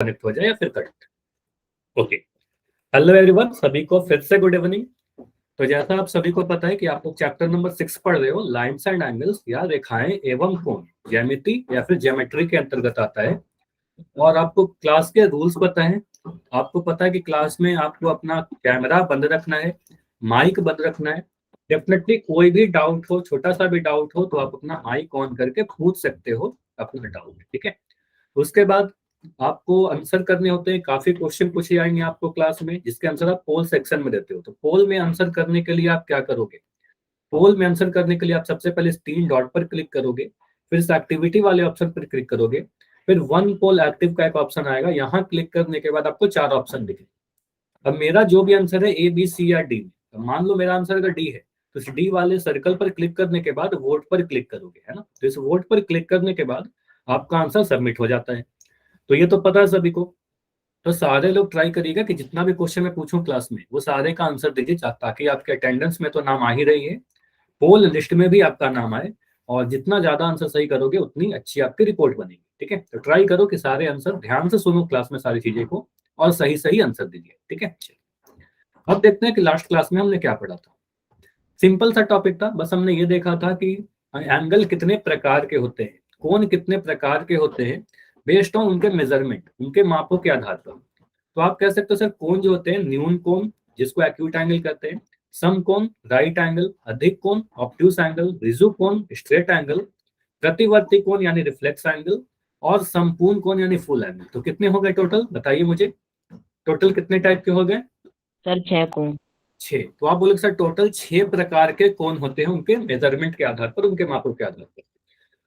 Connect हो जाए या फिर कट। ओके, हेलो एवरीवन, सभी को फिर से गुड इवनिंग। तो जैसा आप सभी को पता है कि आप लोग चैप्टर नंबर 6 पढ़ रहे हो, लाइन्स एंड एंगल्स या रेखाएं एवं कोण, ज्यामिति या फिर ज्योमेट्री के अंतर्गत आता है। और आपको क्लास के रूल्स पता है। आपको पता है कि क्लास में आपको अपना कैमरा बंद रखना है, माइक बंद रखना है। डेफिनेटली कोई भी डाउट हो, छोटा सा भी डाउट हो, तो आप अपना माइक ऑन करके पूछ सकते हो अपना डाउट, ठीक है। उसके बाद आपको आंसर करने होते हैं। काफी क्वेश्चन पूछे जाएंगे आपको क्लास में, जिसके आंसर आप पोल सेक्शन में देते हो। तो पोल में आंसर करने के लिए आप क्या करोगे? पोल में आंसर करने के लिए आप सबसे पहले 3 डॉट पर क्लिक करोगे, फिर इस एक्टिविटी वाले ऑप्शन पर क्लिक करोगे, फिर वन पोल एक्टिव का एक ऑप्शन आएगा। यहाँ क्लिक करने के बाद आपको 4 ऑप्शन दिखेंगे। अब मेरा जो भी आंसर है ए, बी, सी या डी, तो मान लो मेरा आंसर अगर डी है, तो इस डी वाले सर्कल पर क्लिक करने के बाद वोट पर क्लिक करोगे, है ना। तो इस वोट पर क्लिक करने के बाद आपका आंसर सबमिट हो जाता है। तो ये तो पता है सभी को। तो सारे लोग ट्राई करिएगा कि जितना भी क्वेश्चन मैं पूछूं क्लास में, वो सारे का आंसर दीजिए, ताकि आपके अटेंडेंस में तो नाम आ ही रही है, पोल लिस्ट में भी आपका नाम आए। और जितना ज्यादा आंसर सही करोगे उतनी अच्छी आपकी रिपोर्ट बनेगी, ठीक है। तो ट्राई करो कि सारे आंसर ध्यान से सुनो क्लास में सारी चीजें को, और सही सही आंसर दीजिए, ठीक है। अब देखते हैं कि लास्ट क्लास में हमने क्या पढ़ा था। सिंपल सा टॉपिक था, बस हमने ये देखा था कि एंगल कितने प्रकार के होते हैं, कोण कितने प्रकार के होते हैं, बेस्ड ऑन उनके मेजरमेंट, उनके मापों के आधार पर। तो आप कह सकते हो सर, कोण जो होते हैं, न्यून कोण जिसको एक्यूट एंगल कहते हैं, सम कोण राइट एंगल, अधिक कोण ऑब्ट्यूस एंगल, रिजु कोण स्ट्रेट एंगल, प्रतिवर्ती कोण यानी रिफ्लेक्स एंगल, और संपूर्ण कोण यानी फुल एंगल। तो कितने हो गए टोटल, बताइए मुझे, टोटल कितने टाइप के हो गए? सर 6 कोण। 6। तो आप बोलोगे सर टोटल 6 प्रकार के कोण होते हैं, उनके मेजरमेंट के आधार पर, उनके मापों के आधार पर।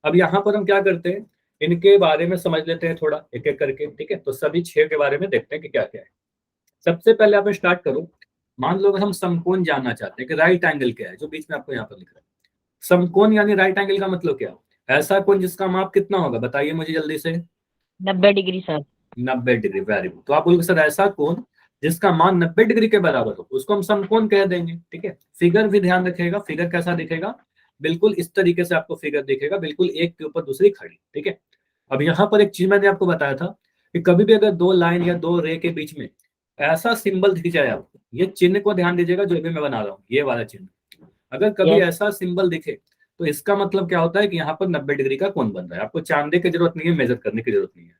अब यहाँ पर हम क्या करते हैं, इनके बारे में समझ लेते हैं थोड़ा एक एक करके, ठीक है। तो सभी 6 के बारे में देखते हैं कि क्या क्या है। सबसे पहले आप स्टार्ट करो। मान लो अगर हम समकोण जानना चाहते हैं कि राइट एंगल क्या है, जो बीच में आपको यहाँ पर लिख रहा है। समकोण यानी राइट एंगल का मतलब क्या? ऐसा कोण जिसका माप कितना होगा, बताइए मुझे जल्दी से। 90 degree sir. 90 degree, very good. तो आप बोलोगे सर ऐसा कोण जिसका मान 90 डिग्री के बराबर हो, उसको हम समकोण कह देंगे, ठीक है। फिगर भी ध्यान रखिएगा, फिगर कैसा दिखेगा, बिल्कुल इस तरीके से आपको फिगर दिखेगा, बिल्कुल एक के ऊपर दूसरी खड़ी, ठीक है। अब यहाँ पर एक चीज मैंने आपको बताया था कि कभी भी अगर दो लाइन या दो रे के बीच में ऐसा सिंबल दिख जाए आपको, ये चिन्ह को ध्यान दीजिएगा जो भी मैं बना रहा हूँ, ये वाला चिन्ह, अगर कभी यस। ऐसा सिंबल दिखे, तो इसका मतलब क्या होता है कि यहाँ पर 90 डिग्री का कोण बन रहा है। आपको चांदे की जरूरत नहीं है, मेजर करने की जरूरत नहीं है।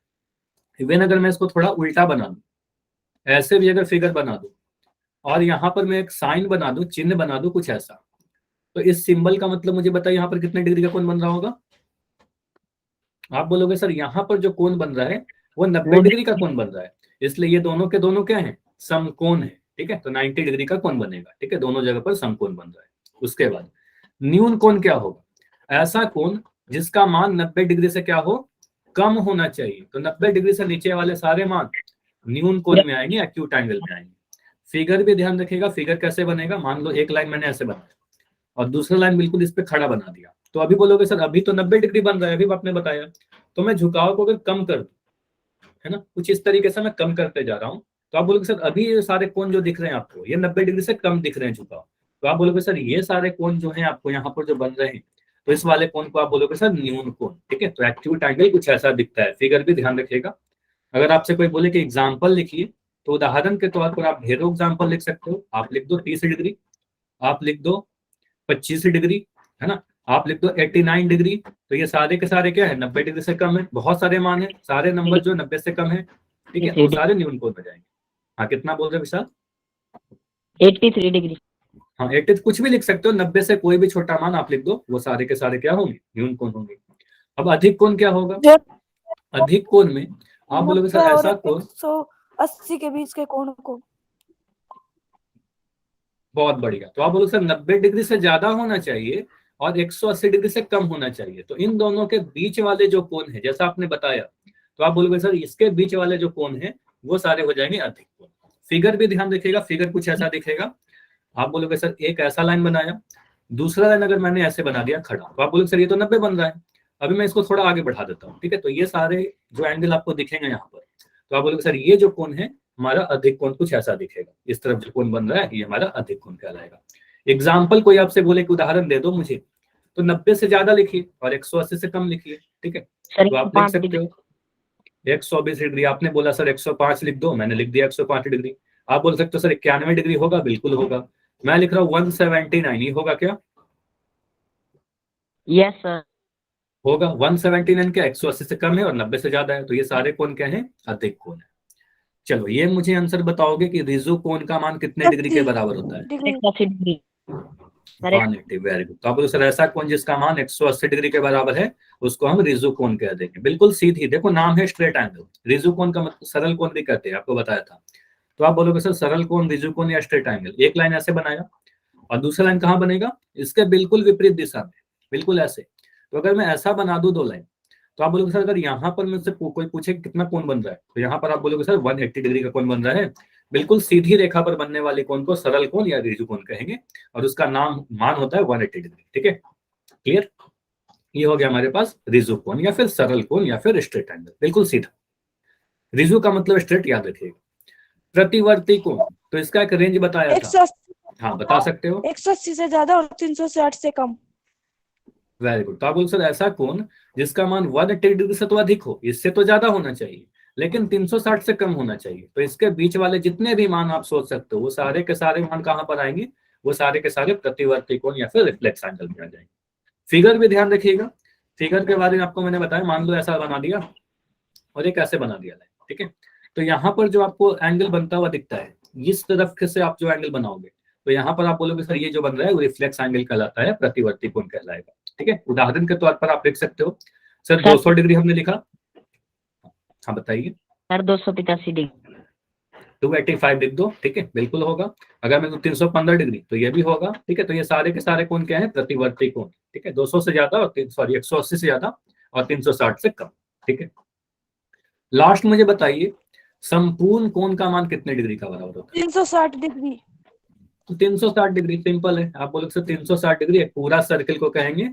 इवन अगर मैं इसको थोड़ा उल्टा बना दूं, ऐसे भी अगर फिगर बना दूं, और यहाँ पर मैं एक साइन बना दूं, चिन्ह बना दूं कुछ ऐसा, तो इस सिंबल का मतलब मुझे बताइए यहाँ पर कितने डिग्री का कोण बन रहा होगा? आप बोलोगे सर यहाँ पर जो कोण बन रहा है वो 90 डिग्री का कोण बन रहा है, इसलिए ये दोनों के दोनों क्या है, समकोण है, ठीक है। तो 90 डिग्री का कोण बनेगा, ठीक है, दोनों जगह पर समकोण बन रहा है। उसके बाद न्यून कोण क्या होगा? ऐसा कोण जिसका मान 90 डिग्री से क्या हो, कम होना चाहिए। तो 90 डिग्री से नीचे वाले सारे मान न्यून कोण में आएंगे, एक्यूट एंगल में आएंगे। फिगर भी ध्यान रखिएगा, फिगर कैसे बनेगा, मान लो एक लाइन मैंने ऐसे बनाया और दूसरा लाइन बिल्कुल इस पे खड़ा बना दिया, तो अभी बोलोगे सर अभी तो 90 डिग्री बन रहा है, अभी आपने बताया। तो मैं झुकाव को अगर कम कर दूं, है ना, कुछ इस तरीके से मैं कम करते जा रहा हूँ, तो आप बोलोगे सर अभी ये सारे कोण जो दिख रहे हैं आपको, ये 90 डिग्री से कम दिख रहे हैं झुकाव। तो आप बोलोगे सर ये सारे कोण जो है आपको यहाँ पर जो बन रहे हैं, तो इस वाले कोण को आप बोलोगे सर न्यून कोण, ठीक है। तो एक्यूट एंगल कुछ ऐसा दिखता है। फिगर भी ध्यान रखिएगा। अगर आपसे कोई बोले कि एग्जाम्पल लिखिए, तो उदाहरण के तौर पर आप ढेरों एग्जाम्पल लिख सकते हो। आप लिख दो 30 डिग्री, आप लिख दो 25 डिग्री, है ना, आप लिख दो 89 डिग्री। तो ये सारे के सारे क्या है, 90 डिग्री से कम है। बहुत सारे मान है, सारे नंबर जो 90 से कम है, ठीक है, तो सारे न्यून कोण हो जाएंगे। हाँ, कितना बोल रहे विशाल? 83 डिग्री। हाँ, 80 कुछ भी लिख सकते हो, 90 से कोई भी छोटा मान आप लिख दो, वो सारे के सारे क्या होंगे, न्यून कोण होंगे। अब अधिक कोण क्या होगा? अधिक कोण में आप बोलोगे सर ऐसा कोण, 180 के बीच के कोण को। बहुत बढ़िया। तो आप बोलोगे सर 90 डिग्री से ज्यादा होना चाहिए और 180 डिग्री से कम होना चाहिए। तो इन दोनों के बीच वाले जो कोण है, जैसा आपने बताया, तो आप बोलोगे सर इसके बीच वाले जो कोण है वो सारे हो जाएंगे अधिक कोण। फिगर भी ध्यान रखिएगा, फिगर कुछ ऐसा दिखेगा। आप बोलोगे सर एक ऐसा लाइन बनाया, दूसरा लाइन अगर मैंने ऐसे बना दिया खड़ा, तो आप बोलोगे सर ये तो 90 बन रहा है। अभी मैं इसको थोड़ा आगे बढ़ा देता हूँ, ठीक है। तो ये सारे जो एंगल आपको दिखेंगे यहाँ पर, तो आप बोलोगे सर ये जो कोण है हमारा अधिक कोण कुछ ऐसा दिखेगा। इस तरफ जो कोण बन रहा है ये हमारा अधिक कोण कहलाएगा। एग्जाम्पल कोई आपसे बोले कि उदाहरण दे दो मुझे, तो 90 से ज्यादा लिखिए और 180 से कम लिखिए, ठीक है। तो आप लिख सकते हो 120 डिग्री। आपने बोला सर 105 लिख दो, मैंने लिख दिया 105 डिग्री। आप बोल सकते हो सर 91 डिग्री होगा, बिल्कुल होगा। मैं लिख रहा हूँ 179, ही होगा क्या? Yes sir. होगा। 179 क्या 180 से कम है और 90 से ज्यादा है, तो ये सारे कोण क्या है? अधिक कोण है। चलो ये मुझे आंसर बताओगे कि रिजु कोण का मान कितने डिग्री के 80 बराबर होता है? Degree 180 degree. Sir 180। Very good. तो आप बोलो सर ऐसा कोण जिसका मान 180 डिग्री के बराबर है उसको हम रिजु कोण कह देंगे। बिल्कुल सीधी, देखो नाम है स्ट्रेट एंगल। रिजु कोण का मतलब सरल कोण भी कहते हैं, आपको बताया था। तो आप बोलोगे सर सरल कोण, रिजु कोण या स्ट्रेट एंगल। एक लाइन ऐसे बनाया और दूसरा लाइन कहाँ बनेगा? इसके बिल्कुल विपरीत दिशा में, बिल्कुल ऐसे। तो अगर मैं ऐसा बना दूं दो लाइन, तो आप बोलोगे सर अगर यहाँ पर मुझसे कोई पूछे कितना कोण बन रहा है, तो यहाँ पर आप बोलोगे सर 180 डिग्री का कोण बन रहा है। बिल्कुल सीधी रेखा पर बनने वाले कोण को सरल कोण या रिजु कोण कहेंगे, और उसका नाम मान होता है 180 डिग्री। ठीक है, क्लियर? ये हो गया हमारे पास रिजु कोण या फिर सरल कोण या फिर स्ट्रेट एंगल, बिल्कुल सीधा। रिजु का मतलब स्ट्रेट, याद रखिएगा। प्रतिवर्ती कोण, तो इसका एक रेंज बताया था। 180 हाँ बता सकते हो? 180 से ज्यादा और 360 से कम। Very good. तो आप बोल सर ऐसा कोण जिसका मान 180 डिग्री से तो अधिक हो, इससे तो ज्यादा होना चाहिए, लेकिन 360 से कम होना चाहिए। तो इसके बीच वाले जितने भी मान आप सोच सकते हो वो सारे के सारे मान कहाँ पर आएंगे? वो सारे के सारे प्रतिवर्ती कोण या फिर रिफ्लेक्स एंगल में आ जाएंगे। फिगर भी ध्यान रखिएगा। फिगर के बारे में आपको मैंने बताया, मान लो ऐसा बना दिया और एक ऐसे बना दिया। ठीक है, तो यहाँ पर जो आपको एंगल बनता हुआ दिखता है, इस तरफ से आप जो एंगल बनाओगे, तो यहाँ पर आप बोलोगे सर ये जो बन रहा है वो रिफ्लेक्स एंगल कहलाता है, प्रतिवर्ती कोण कहलाएगा। ठीक है, उदाहरण के तौर पर आप लिख सकते हो सर 200 डिग्री हमने लिखा। हाँ बताइए। Sir 285 degree. 285 लिख दो। ठीक है, बिल्कुल होगा। अगर मैं 315 डिग्री तो ये भी होगा। ठीक है, तो ये सारे के सारे कोण क्या है? प्रतिवर्ती कोण। ठीक है, 200 से ज्यादा और 180 से ज्यादा और 360 से कम। ठीक है, लास्ट मुझे बताइए संपूर्ण कोण का मान कितने डिग्री का बराबर होता है? 360 डिग्री। तो 360 डिग्री सिंपल है। आप बोलोगे सर 360 डिग्री एक पूरा सर्कल को कहेंगे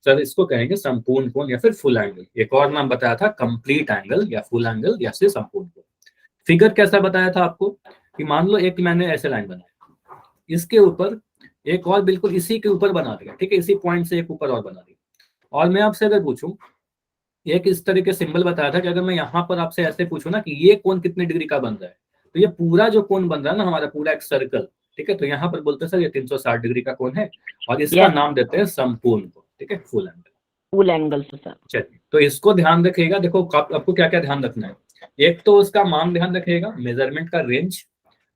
सर, इसको कहेंगे संपूर्ण कोण या फिर फुल एंगल। एक और नाम बताया था कंप्लीट एंगल या फुल एंगल या फिर संपूर्ण कोण। फिगर कैसा बताया था आपको कि मान लो एक मैंने ऐसे लाइन बनाया, इसके ऊपर एक और बिल्कुल इसी के ऊपर बना दिया। ठीक है, इसी पॉइंट से एक ऊपर और बना दिया। और मैं आपसे अगर पूछूं, एक इस तरह के सिंबल बताया था कि अगर मैं यहाँ पर आपसे ऐसे पूछूं ना कि ये कोण कितने डिग्री का बन रहा है, तो ये पूरा जो कोण बन रहा है ना हमारा पूरा एक सर्कल। ठीक है, तो यहाँ पर बोलते हैं सर ये 360 डिग्री का कोण है और इसका नाम देते हैं संपूर्ण कोण। ठीक है, फुल एंगल। फुल एंगल से सर। चलिए, तो इसको ध्यान रखिएगा। देखो आपको क्या क्या ध्यान रखना है। एक तो उसका मान ध्यान रखिएगा, मेजरमेंट का रेंज।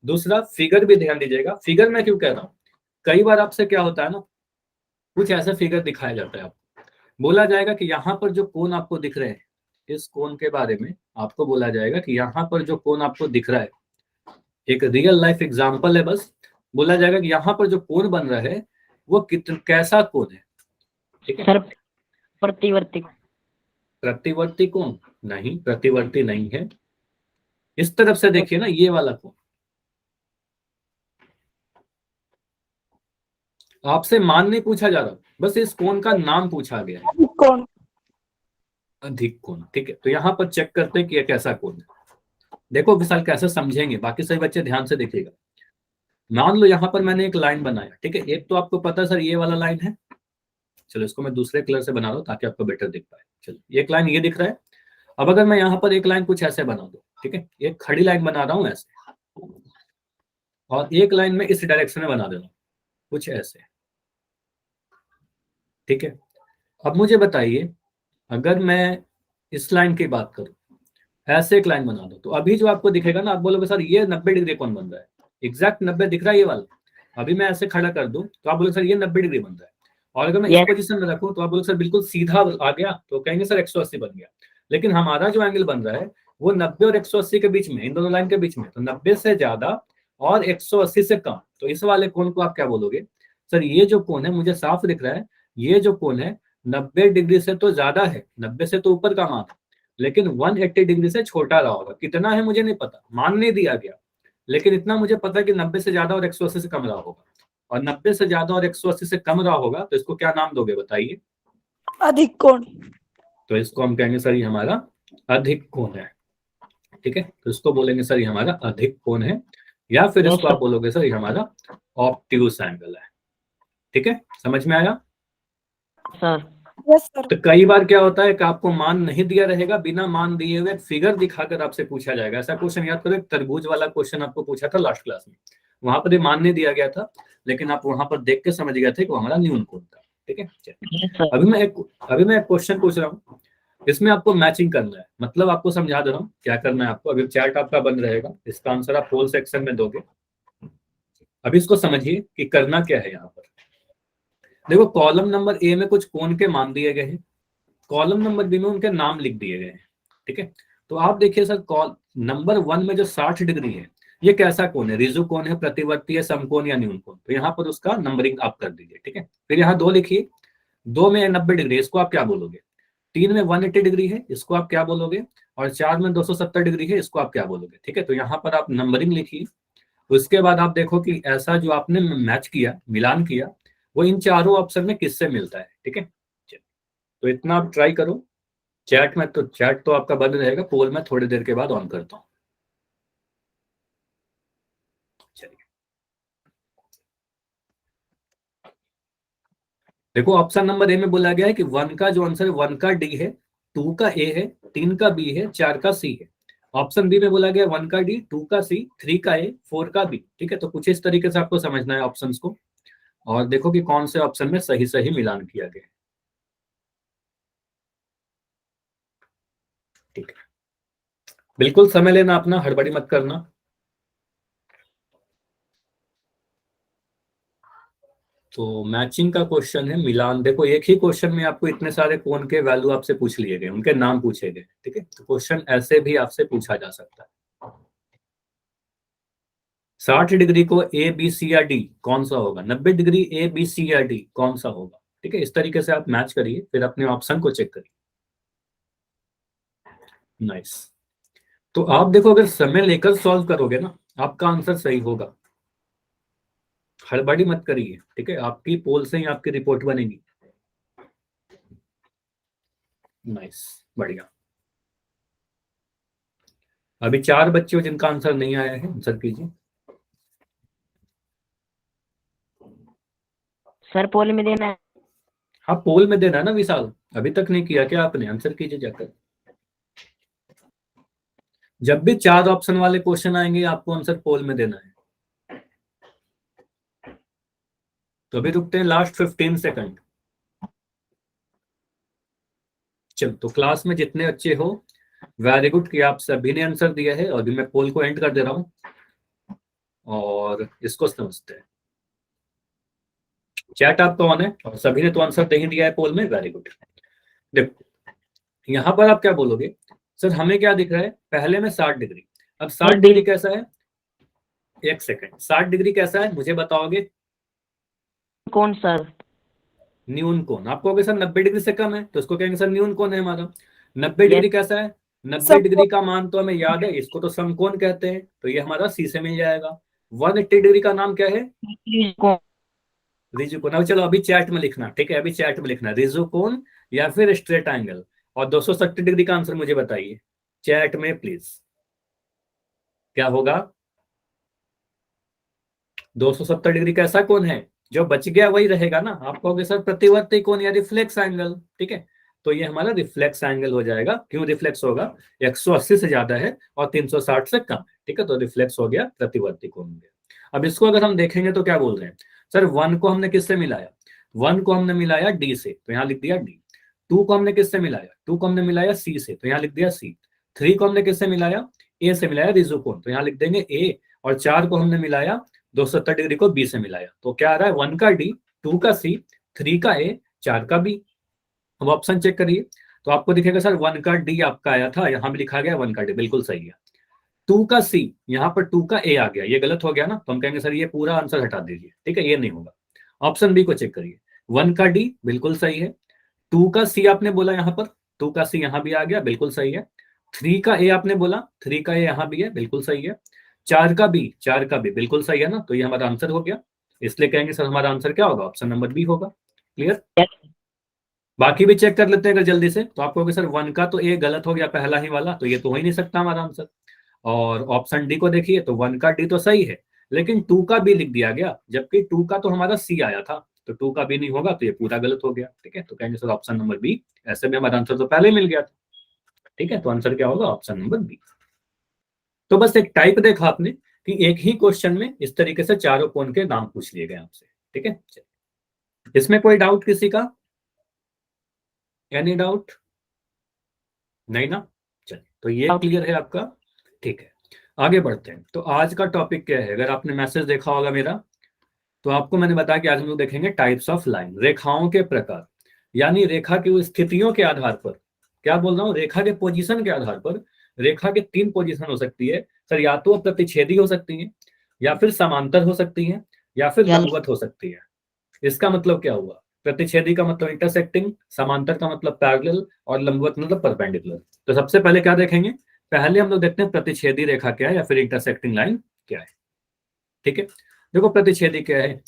दूसरा फिगर भी ध्यान दीजिएगा। फिगर मैं क्यों कह रहा हूँ, कई बार आपसे क्या होता है ना, कुछ ऐसा फिगर दिखाया जाता है, आपको बोला जाएगा कि यहाँ पर जो कोण आपको दिख रहे हैं, इस कोण के बारे में आपको बोला जाएगा कि यहाँ पर जो कोण आपको दिख रहा है, एक रियल लाइफ एग्जांपल है बस, बोला जाएगा कि यहाँ पर जो कोण बन रहा है वो कैसा कोण है। ठीक है सर प्रतिवर्ती। प्रतिवर्ती कोण नहीं, प्रतिवर्ती नहीं है। इस तरफ से देखिए ना, ये वाला कोण। आपसे मान नहीं पूछा जा रहा, बस इस कोण का नाम पूछा गया है, कौन? अधिक कोण। ठीक है, तो यहाँ पर चेक करते हैं कि ये कैसा कोण है। देखो विशाल कैसे समझेंगे, बाकी सभी बच्चे ध्यान से देखिएगा। मान लो यहाँ पर मैंने एक लाइन बनाया। ठीक है, एक तो आपको पता है सर ये वाला लाइन है। चलो इसको मैं दूसरे कलर से बना रहा हूँ ताकि आपको बेटर दिख पाए। चलो एक लाइन ये दिख रहा है। अब अगर मैं यहाँ पर एक लाइन कुछ ऐसे बना दूं, ठीक है, एक खड़ी लाइन बना रहा हूँ ऐसे, और एक लाइन में इस डायरेक्शन में बना दे रहा हूँ कुछ ऐसे। ठीक है, अब मुझे बताइए अगर मैं इस लाइन की बात करूं, ऐसे एक लाइन बना दो, तो अभी जो आपको दिखेगा ना, आप बोलोगे सर ये 90 डिग्री कौन बन रहा है? एग्जैक्ट 90 दिख रहा है ये वाला। अभी मैं ऐसे खड़ा कर दूं तो आप बोलोगे सर ये 90 डिग्री बन रहा है। और अगर मैं इस पोजीशन में रखूं तो आप बोलोगे सर बिल्कुल सीधा आ गया, तो कहेंगे सर 180 बन गया। लेकिन हमारा जो एंगल बन रहा है वो 90 और 180 के बीच में, इन दोनों लाइन के बीच में, तो 90 से ज्यादा और 180 से कम। तो इस वाले कोण को आप क्या बोलोगे? सर ये जो कोण है मुझे साफ दिख रहा है, ये जो कोण है 90 डिग्री से तो ज्यादा है, 90 से तो ऊपर का मान है, लेकिन 180 डिग्री से छोटा रहा होगा। कितना है मुझे नहीं पता, मान नहीं दिया गया, लेकिन इतना मुझे पता है कि 90 से ज्यादा और 180 से कम रहा होगा। और 90 से ज्यादा और 180 से कम रहा होगा तो इसको क्या नाम दोगे बताइए? अधिक कोण। तो इसको हम कहेंगे सर ये हमारा अधिक कोण है। ठीक है, तो इसको बोलेंगे सर ये हमारा अधिक कोण है, या फिर इसको आप बोलोगे सर ये हमारा ऑब्ट्यूस एंगल है। ठीक है, समझ में आया सर? Yes sir. तो कई बार क्या होता है कि आपको मान नहीं दिया रहेगा, बिना मान दिए हुए फिगर दिखाकर आपसे पूछा जाएगा। ऐसा क्वेश्चन याद करो, एक तरबूज वाला क्वेश्चन आपको पूछा था लास्ट क्लास में, वहां पर भी मान नहीं दिया गया था, लेकिन आप वहां पर देख के समझ गए थे कि वो हमारा न्यून कोण था। ठीक है, चलिए। Yes sir. अभी मैं एक क्वेश्चन पूछ रहा हूँ, इसमें आपको मैचिंग करना है, मतलब आपको समझा दे रहा हूँ क्या करना है आपको। अभी चैट आपका बंद रहेगा, इसका आंसर आप पोल सेक्शन में दोगे। अभी इसको समझिए कि करना क्या है यहाँ पर। देखो, कॉलम नंबर ए में कुछ कोण के मान दिए गए हैं, कॉलम नंबर बी में उनके नाम लिख दिए गए हैं। ठीक है, तो आप देखिए सर, कॉल नंबर 1 में जो 60 डिग्री है, ये कैसा कोण है? रिजु कोण है, प्रतिवर्ती है, समकोण या न्यून कोण? तो यहाँ पर उसका नंबरिंग आप कर दीजिए। ठीक है, फिर यहाँ 2 लिखिए, 2 में 90 डिग्री, इसको आप क्या बोलोगे? 3 में 180 डिग्री है, इसको आप क्या बोलोगे? और 4 में 270 डिग्री है, इसको आप क्या बोलोगे? ठीक है, तो यहाँ पर आप नंबरिंग लिखिए। उसके बाद आप देखो कि ऐसा जो आपने मैच किया, मिलान किया, वो इन चारों ऑप्शन में किससे मिलता है। ठीक है, तो इतना आप ट्राई करो। चैट में तो चैट तो आपका बंद रहेगा, पोल में थोड़ी देर के बाद ऑन करता हूँ। चलिए, देखो ऑप्शन नंबर ए में बोला गया है कि 1 का जो आंसर है 1 का डी है, 2 का ए है, 3 का बी है, 4 का सी है। ऑप्शन बी में बोला गया 1 का डी, 2 का सी, 3 का ए, 4 का बी। ठीक है, तो कुछ इस तरीके से आपको समझना है ऑप्शंस को, और देखो कि कौन से ऑप्शन में सही सही मिलान किया गया है। ठीक है, बिल्कुल समय लेना अपना, हड़बड़ी मत करना। तो मैचिंग का क्वेश्चन है, मिलान। देखो, एक ही क्वेश्चन में आपको इतने सारे कोण के वैल्यू आपसे पूछ लिए गए, उनके नाम पूछे गए। ठीक है, तो क्वेश्चन ऐसे भी आपसे पूछा जा सकता है। 60 डिग्री को ए बी सी या डी कौन सा होगा? 90 डिग्री ए बी सी या डी कौन सा होगा? ठीक है, इस तरीके से आप मैच करिए, फिर अपने ऑप्शन को चेक करिए। नाइस। तो आप देखो, अगर समय लेकर सॉल्व करोगे ना, आपका आंसर सही होगा। हड़बड़ी मत करिए। ठीक है, आपकी पोल से ही आपकी रिपोर्ट बनेगी। नाइस, बढ़िया। अभी 4 बच्चे हो जिनका आंसर नहीं आया है, आंसर कीजिए। सर पोल में देना है। हाँ, पोल में देना है ना विशाल, अभी तक नहीं किया क्या आपने? आंसर कीजिए जाकर। जब भी 4 ऑप्शन वाले क्वेश्चन आएंगे, आपको आंसर पोल में देना है। तो अभी रुकते हैं लास्ट 15 सेकंड। चलो, तो क्लास में जितने बच्चे हो, वेरी गुड कि आप सभी ने आंसर दिया है। और अभी मैं पोल को एंड कर दे रहा हूं और इसको समझते हैं। चैट आपका ऑन है और सभी ने तो आंसर दे ही दिया है पोल में, वेरी गुड। देखो, यहां पर आप क्या बोलोगे? सर हमें क्या दिख रहा है? पहले में 60 डिग्री। अब 60 डिग्री कैसा है? एक सेकंड, 60 डिग्री कैसा है मुझे बताओगे? कौन सर? न्यून कोण। आप कहोगे सर 90 डिग्री से कम है, तो इसको कहेंगे सर न्यून कोण है हमारा। 90 डिग्री कैसा है? 90 डिग्री का मान तो हमें याद है, इसको तो समकोण कहते हैं, तो ये हमारा सी से मिल जाएगा। 180 डिग्री का नाम क्या है? कौन? रिजु कोण। अब चलो, अभी चैट में लिखना। ठीक है, अभी चैट में लिखना रिजु कोण या फिर स्ट्रेट एंगल। और 270 डिग्री का आंसर मुझे बताइए चैट में प्लीज, क्या होगा? 270 डिग्री कैसा कोण है? जो बच गया वही रहेगा ना। आप कहोगे सर प्रतिवर्ती कोण या रिफ्लेक्स एंगल। ठीक है, तो ये हमारा रिफ्लेक्स एंगल हो जाएगा। क्यों रिफ्लेक्स होगा? 180 से ज्यादा है और 360 से कम है। ठीक है, तो रिफ्लेक्स हो गया, प्रतिवर्ती कोण हो गया। अब इसको अगर हम देखेंगे तो क्या बोल रहे हैं? सर 1 को हमने किससे मिलाया? 1 को हमने मिलाया डी से, तो यहाँ लिख दिया डी। 2 को हमने किससे मिलाया? 2 को हमने मिलाया सी से, तो यहाँ लिख दिया सी। 3 को हमने किससे मिलाया? ए से मिलाया, रिजु कोण, तो यहाँ लिख देंगे ए। और 4 को हमने मिलाया 270 डिग्री को बी से मिलाया, तो क्या आ रहा है? 1 का डी, 2 का सी, 3 का ए, 4 का बी। अब ऑप्शन चेक करिए, तो आपको दिखेगा सर 1 का डी आपका आया था, यहाँ भी लिखा गया 1 का डी, बिल्कुल सही है। 2 का सी, यहाँ पर 2 का ए आ गया, ये गलत हो गया ना, तो हम कहेंगे सर ये पूरा आंसर हटा दीजिए। ठीक है, ये नहीं होगा। ऑप्शन बी को चेक करिए, 1 का डी बिल्कुल सही है। 2 का सी आपने बोला यहाँ पर, 2 का सी यहाँ भी आ गया, बिल्कुल सही है। 3 का ए आपने बोला, 3 का ए यहाँ भी है, बिल्कुल सही है। 4 का बी, 4 का बी बिल्कुल सही है ना, तो ये हमारा आंसर हो गया। इसलिए कहेंगे सर हमारा आंसर क्या होगा? ऑप्शन नंबर बी होगा। क्लियर? बाकी भी चेक कर लेते हैं अगर जल्दी से। तो आप कहोगे सर 1 का तो ए गलत हो गया, पहला ही वाला, तो ये तो हो ही नहीं सकता हमारा आंसर। और ऑप्शन डी को देखिए, तो 1 का डी तो सही है, लेकिन 2 का बी लिख दिया गया, जबकि 2 का तो हमारा सी आया था। तो 2 का बी नहीं होगा तो ये पूरा गलत हो गया, ठीक है। तो कहेंगे सर ऑप्शन नंबर बी, ऐसे में हमारा आंसर तो पहले ही मिल गया था, ठीक है। तो आंसर क्या होगा, ऑप्शन नंबर बी। तो बस एक टाइप देखा आपने कि एक ही क्वेश्चन में इस तरीके से चारों कोण के नाम पूछ लिए गए आपसे, ठीक है। इसमें कोई डाउट किसी का, एनी डाउट? नहीं ना, चलिए तो ये Doubt. क्लियर है आपका, ठीक है। आगे बढ़ते हैं। तो आज का टॉपिक क्या है, अगर आपने मैसेज देखा होगा मेरा, तो आपको मैंने बताया कि आज हम लोग देखेंगे टाइप्स ऑफ लाइन, रेखाओं के प्रकार, यानी रेखा की स्थितियों के आधार पर, क्या बोल रहा हूँ, रेखा के पोजीशन के आधार पर रेखा के 3 पोजीशन हो सकती है सर, या तो प्रतिच्छेदी हो सकती है, या फिर समांतर हो सकती है, या फिर या- लंबवत हो सकती है। इसका मतलब क्या हुआ, प्रतिच्छेदी का मतलब इंटरसेक्टिंग, समांतर का मतलब पैरेलल, और लंबवत मतलब परपेंडिकुलर। तो सबसे पहले क्या देखेंगे, पहले हम लोग देखते हैं प्रतिच्छेदी रेखा क्या है या फिर इंटरसेक्टिंग लाइन क्या है, ठीक है। देखो प्रतिच्छेदी क्या है,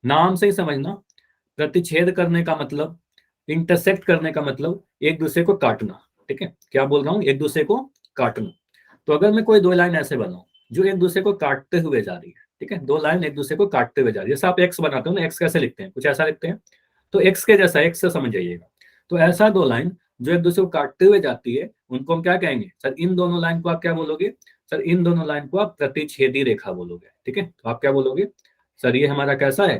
नाम से ही समझना, प्रतिच्छेद करने का मतलब, इंटरसेक्ट करने का मतलब एक दूसरे को काटना, ठीक है। क्या बोल रहा हूँ, एक दूसरे को काटना। तो अगर मैं कोई 2 लाइन ऐसे बनाऊं जो एक दूसरे को काटते हुए जा रही है, ठीक है, 2 लाइन एक दूसरे को काटते हुए जा रही है, जैसे आप एक्स बनाते हो ना, एक्स कैसे लिखते हैं, कुछ ऐसा लिखते हैं, तो एक्स के जैसा, एक्स से समझ जाइएगा। तो ऐसा 2 लाइन जो एक दूसरे को काटते हुए जाती है, उनको हम क्या कहेंगे सर, इन दोनों लाइन को आप क्या बोलोगे सर, इन दोनों लाइन को आप प्रतिच्छेदी रेखा बोलोगे, ठीक है। तो आप क्या बोलोगे सर, ये हमारा कैसा है,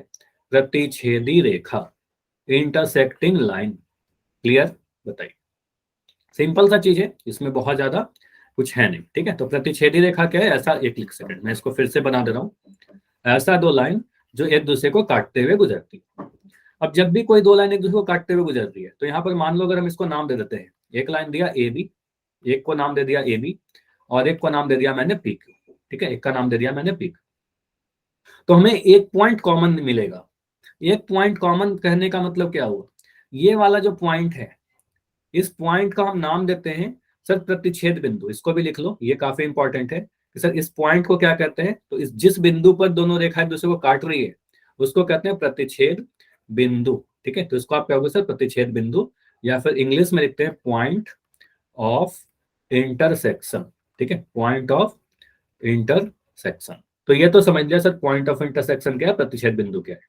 प्रतिच्छेदी रेखा, इंटरसेक्टिंग लाइन। क्लियर, बताइए। सिंपल सा चीज है, इसमें बहुत ज्यादा कुछ है नहीं, ठीक है। तो प्रतिच्छेदी रेखा क्या है, ऐसा एक लिख सेकंड मैं इसको फिर से बना दे रहा हूँ, ऐसा 2 लाइन जो एक दूसरे को काटते हुए गुजरती है। अब जब भी कोई 2 लाइन एक दूसरे को काटते हुए गुजर रही है, तो यहाँ पर मान लो अगर हम इसको नाम दे देते हैं, एक लाइन दिया ए बी, एक को नाम दे दिया ए बी, और एक को नाम दे दिया मैंने पी क्यू, ठीक है, एक का नाम दे दिया मैंने पी क्यू। तो हमें एक पॉइंट कॉमन मिलेगा। एक पॉइंट कॉमन कहने का मतलब क्या हुआ, ये वाला जो पॉइंट है, इस पॉइंट का हम नाम देते हैं सर प्रतिच्छेद बिंदु। इसको भी लिख लो, ये काफी इंपॉर्टेंट है कि सर इस पॉइंट को क्या कहते हैं, तो इस जिस बिंदु पर दोनों रेखाएं एक दूसरे को काट रही है उसको कहते हैं प्रतिच्छेद बिंदु, ठीक है। तो इसको आप कहोगे सर प्रतिच्छेद बिंदु, या फिर इंग्लिश में लिखते हैं पॉइंट ऑफ इंटरसेक्शन, ठीक है, पॉइंट ऑफ इंटरसेक्शन। तो ये तो समझ लिया सर, पॉइंट ऑफ इंटरसेक्शन क्या है, प्रतिच्छेद बिंदु क्या है।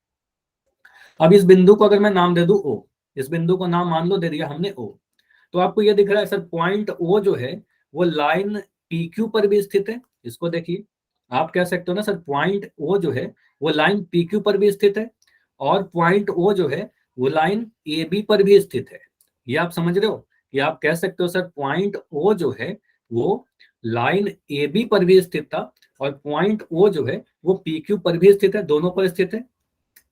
अब इस बिंदु को अगर मैं नाम दे दूं ओ, इस बिंदु को नाम मान लो दे दिया हमने ओ, तो आपको ये दिख रहा है सर पॉइंट ओ जो है वो लाइन पी क्यू पर भी स्थित है। इसको देखिए, आप कह सकते हो ना सर पॉइंट ओ जो है वो लाइन पी क्यू पर भी स्थित है, और पॉइंट ओ जो है वो लाइन ए बी पर भी स्थित है। ये आप समझ रहे हो कि आप कह सकते हो सर पॉइंट ओ जो है वो लाइन ए बी पर भी स्थित था, और पॉइंट ओ जो है वो पी क्यू पर भी स्थित है, दोनों पर स्थित है,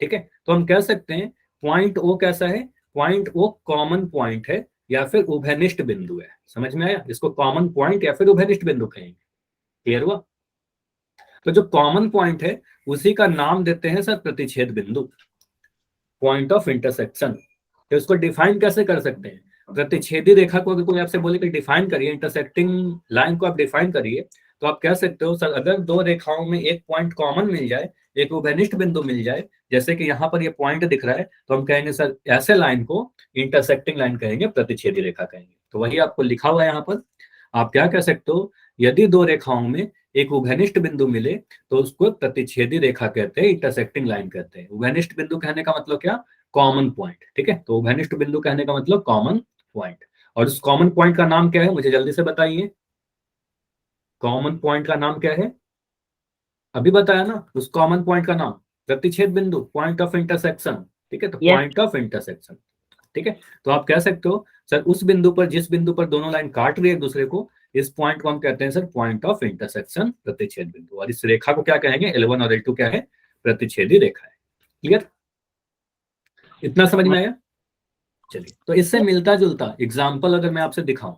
ठीक है। तो हम कह सकते हैं पॉइंट ओ कैसा है, पॉइंट ओ कॉमन पॉइंट है या फिर उभयनिष्ठ बिंदु है। समझ में आया, इसको कॉमन पॉइंट या फिर उभयनिष्ठ बिंदु कहेंगे। क्लियर हुआ। तो जो कॉमन पॉइंट है उसी का नाम देते हैं सर प्रतिच्छेद बिंदु, पॉइंट ऑफ इंटरसेक्शन। तो इसको डिफाइन कैसे कर सकते हैं, प्रतिच्छेदी रेखा को अगर कोई आपसे बोले कि डिफाइन करिए, इंटरसेक्टिंग लाइन को आप डिफाइन करिए, तो आप कह सकते हो सर अगर 2 रेखाओं में एक पॉइंट कॉमन मिल जाए, एक उभयनिष्ठ बिंदु मिल जाए, जैसे कि यहाँ पर ये पॉइंट दिख रहा है, तो हम कहेंगे सर ऐसे लाइन को इंटरसेक्टिंग लाइन कहेंगे, प्रतिच्छेदी रेखा कहेंगे। तो वही आपको लिखा हुआ है यहाँ पर। आप क्या कह सकते हो, यदि 2 रेखाओं में एक उभयनिष्ठ बिंदु मिले तो उसको प्रतिच्छेदी रेखा कहते हैं, इंटरसेक्टिंग लाइन कहते हैं। उभयनिष्ठ बिंदु कहने का मतलब क्या, कॉमन पॉइंट, ठीक है। तो उभयनिष्ठ बिंदु कहने का मतलब कॉमन पॉइंट। और उस कॉमन पॉइंट का नाम क्या है, मुझे जल्दी से बताइए, कॉमन पॉइंट का नाम क्या है, अभी बताया ना, उस कॉमन पॉइंट का नाम प्रतिच्छेद बिंदु, पॉइंट ऑफ इंटरसेक्शन, ठीक है। तो Yes. पॉइंट ऑफ इंटरसेक्शन, ठीक है। तो आप कह सकते हो सर उस बिंदु पर, जिस बिंदु पर दोनों लाइन काट रही है एक दूसरे को, इस पॉइंट को हम कहते हैं सर पॉइंट ऑफ इंटरसेक्शन, प्रतिच्छेद बिंदु। और इस रेखा को क्या कहेंगे, L1 और L2 क्या है, प्रतिच्छेदी रेखा है। क्लियर, इतना समझ में आया। चलिए, तो इससे मिलता जुलता एग्जाम्पल अगर मैं आपसे दिखाऊं,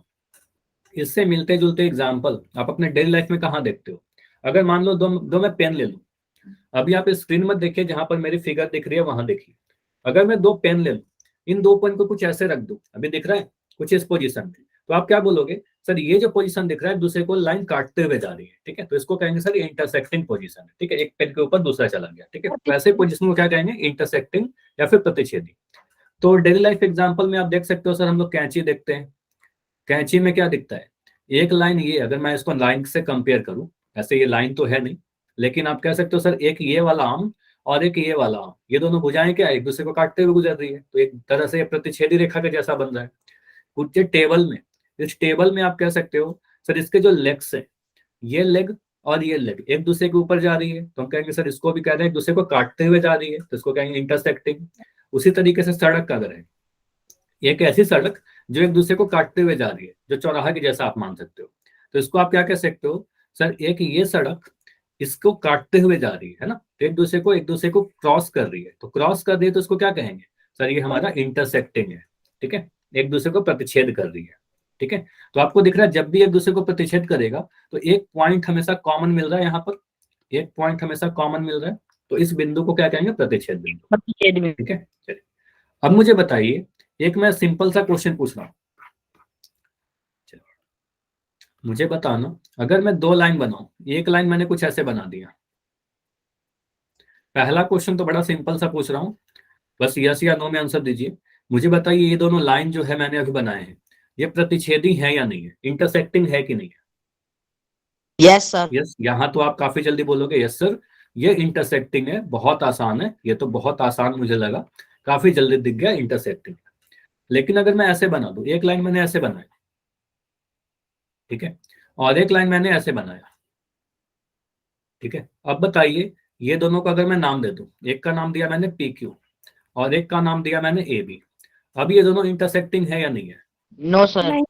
इससे मिलते जुलते एग्जाम्पल आप अपने डेली लाइफ में कहाँ देखते हो। अगर मान लो दो मैं पेन ले लूं, अभी आप स्क्रीन मत देखिए, जहां पर मेरी फिगर दिख रही है वहां देखिए। अगर मैं 2 पेन ले लूं, इन 2 पेन को कुछ ऐसे रख दूं, अभी दिख रहा है कुछ इस पोजीशन में, तो आप क्या बोलोगे सर, ये जो पोजीशन दिख रहा है दूसरे को लाइन काटते हुए जा रही है, ठीक है। तो इसको कहेंगे सर इंटरसेक्टिंग पोजीशन है, ठीक है। एक पेन के ऊपर दूसरा चला गया, ठीक है। वैसे पोजीशन को क्या कहेंगे, इंटरसेक्टिंग या फिर प्रतिच्छेदी। तो डेली लाइफ एग्जाम्पल में आप देख सकते हो सर, हम लोग कैंची देखते हैं, कैंची में क्या दिखता है, एक लाइन, ये अगर मैं इसको लाइन से कंपेयर करूं, ऐसे ये लाइन तो है नहीं, लेकिन आप कह सकते हो सर एक ये वाला आर्म और एक ये वाला आर्म, ये दोनों भुजाएं क्या है, एक दूसरे को काटते हुए गुजर रही है, तो एक तरह से ये प्रतिच्छेदी रेखा के जैसा बन रहा है। कुछ टेबल में, इस टेबल में आप कह सकते हो सर इसके जो लेग्स है, ये लेग और ये लेग एक दूसरे के ऊपर जा रही है, तो हम कहेंगे सर इसको भी कह रहे हैं एक दूसरे को काटते हुए जा रही है, तो इसको कहेंगे इंटरसेक्टिंग। उसी तरीके से सड़क का अगर है, एक ऐसी सड़क जो एक दूसरे को काटते हुए जा रही है, जो चौराहा के जैसा आप मान सकते हो, तो इसको आप क्या कह सकते हो सर, एक ये सड़क इसको काटते हुए जा रही है ना, तो एक दूसरे को क्रॉस कर रही है, तो क्रॉस कर रही है तो इसको क्या कहेंगे सर, ये हमारा इंटरसेक्टिंग है। ठीक है, एक दूसरे को प्रतिच्छेद कर रही है। ठीक है, तो आपको दिख रहा है जब भी एक दूसरे को प्रतिच्छेद करेगा तो एक पॉइंट हमेशा कॉमन मिल रहा है, यहाँ पर एक पॉइंट हमेशा कॉमन मिल रहा है, तो इस बिंदु को क्या कहेंगे, प्रतिच्छेद बिंदु। प्रतिच्छेद बिंदु। ठीक है, चलिए अब मुझे बताइए, एक मैं सिंपल सा क्वेश्चन पूछ रहा हूँ, मुझे बताना, अगर मैं दो लाइन बनाऊं, एक लाइन मैंने कुछ ऐसे बना दिया। पहला क्वेश्चन तो बड़ा सिंपल सा पूछ रहा हूँ, बस यस या नो में आंसर दीजिए। मुझे बताइए ये दोनों लाइन जो है मैंने अभी बनाए हैं, ये प्रतिच्छेदी है या नहीं है, इंटरसेक्टिंग है कि नहीं है? Yes sir. यस, यहाँ तो आप काफी जल्दी बोलोगे यस सर, ये इंटरसेक्टिंग है, बहुत आसान है, ये तो बहुत आसान मुझे लगा, काफी जल्दी दिख गया इंटरसेक्टिंग। लेकिन अगर मैं ऐसे बना दूं, एक लाइन मैंने ऐसे बनाया, ठीक है, और एक लाइन मैंने ऐसे बनाया, ठीक है, अब बताइए ये दोनों का अगर मैं नाम दे दूं, एक का नाम दिया मैंने पी क्यू और एक का नाम दिया मैंने ए बी, अब ये दोनों इंटरसेक्टिंग है या नहीं है? No sir. नहीं,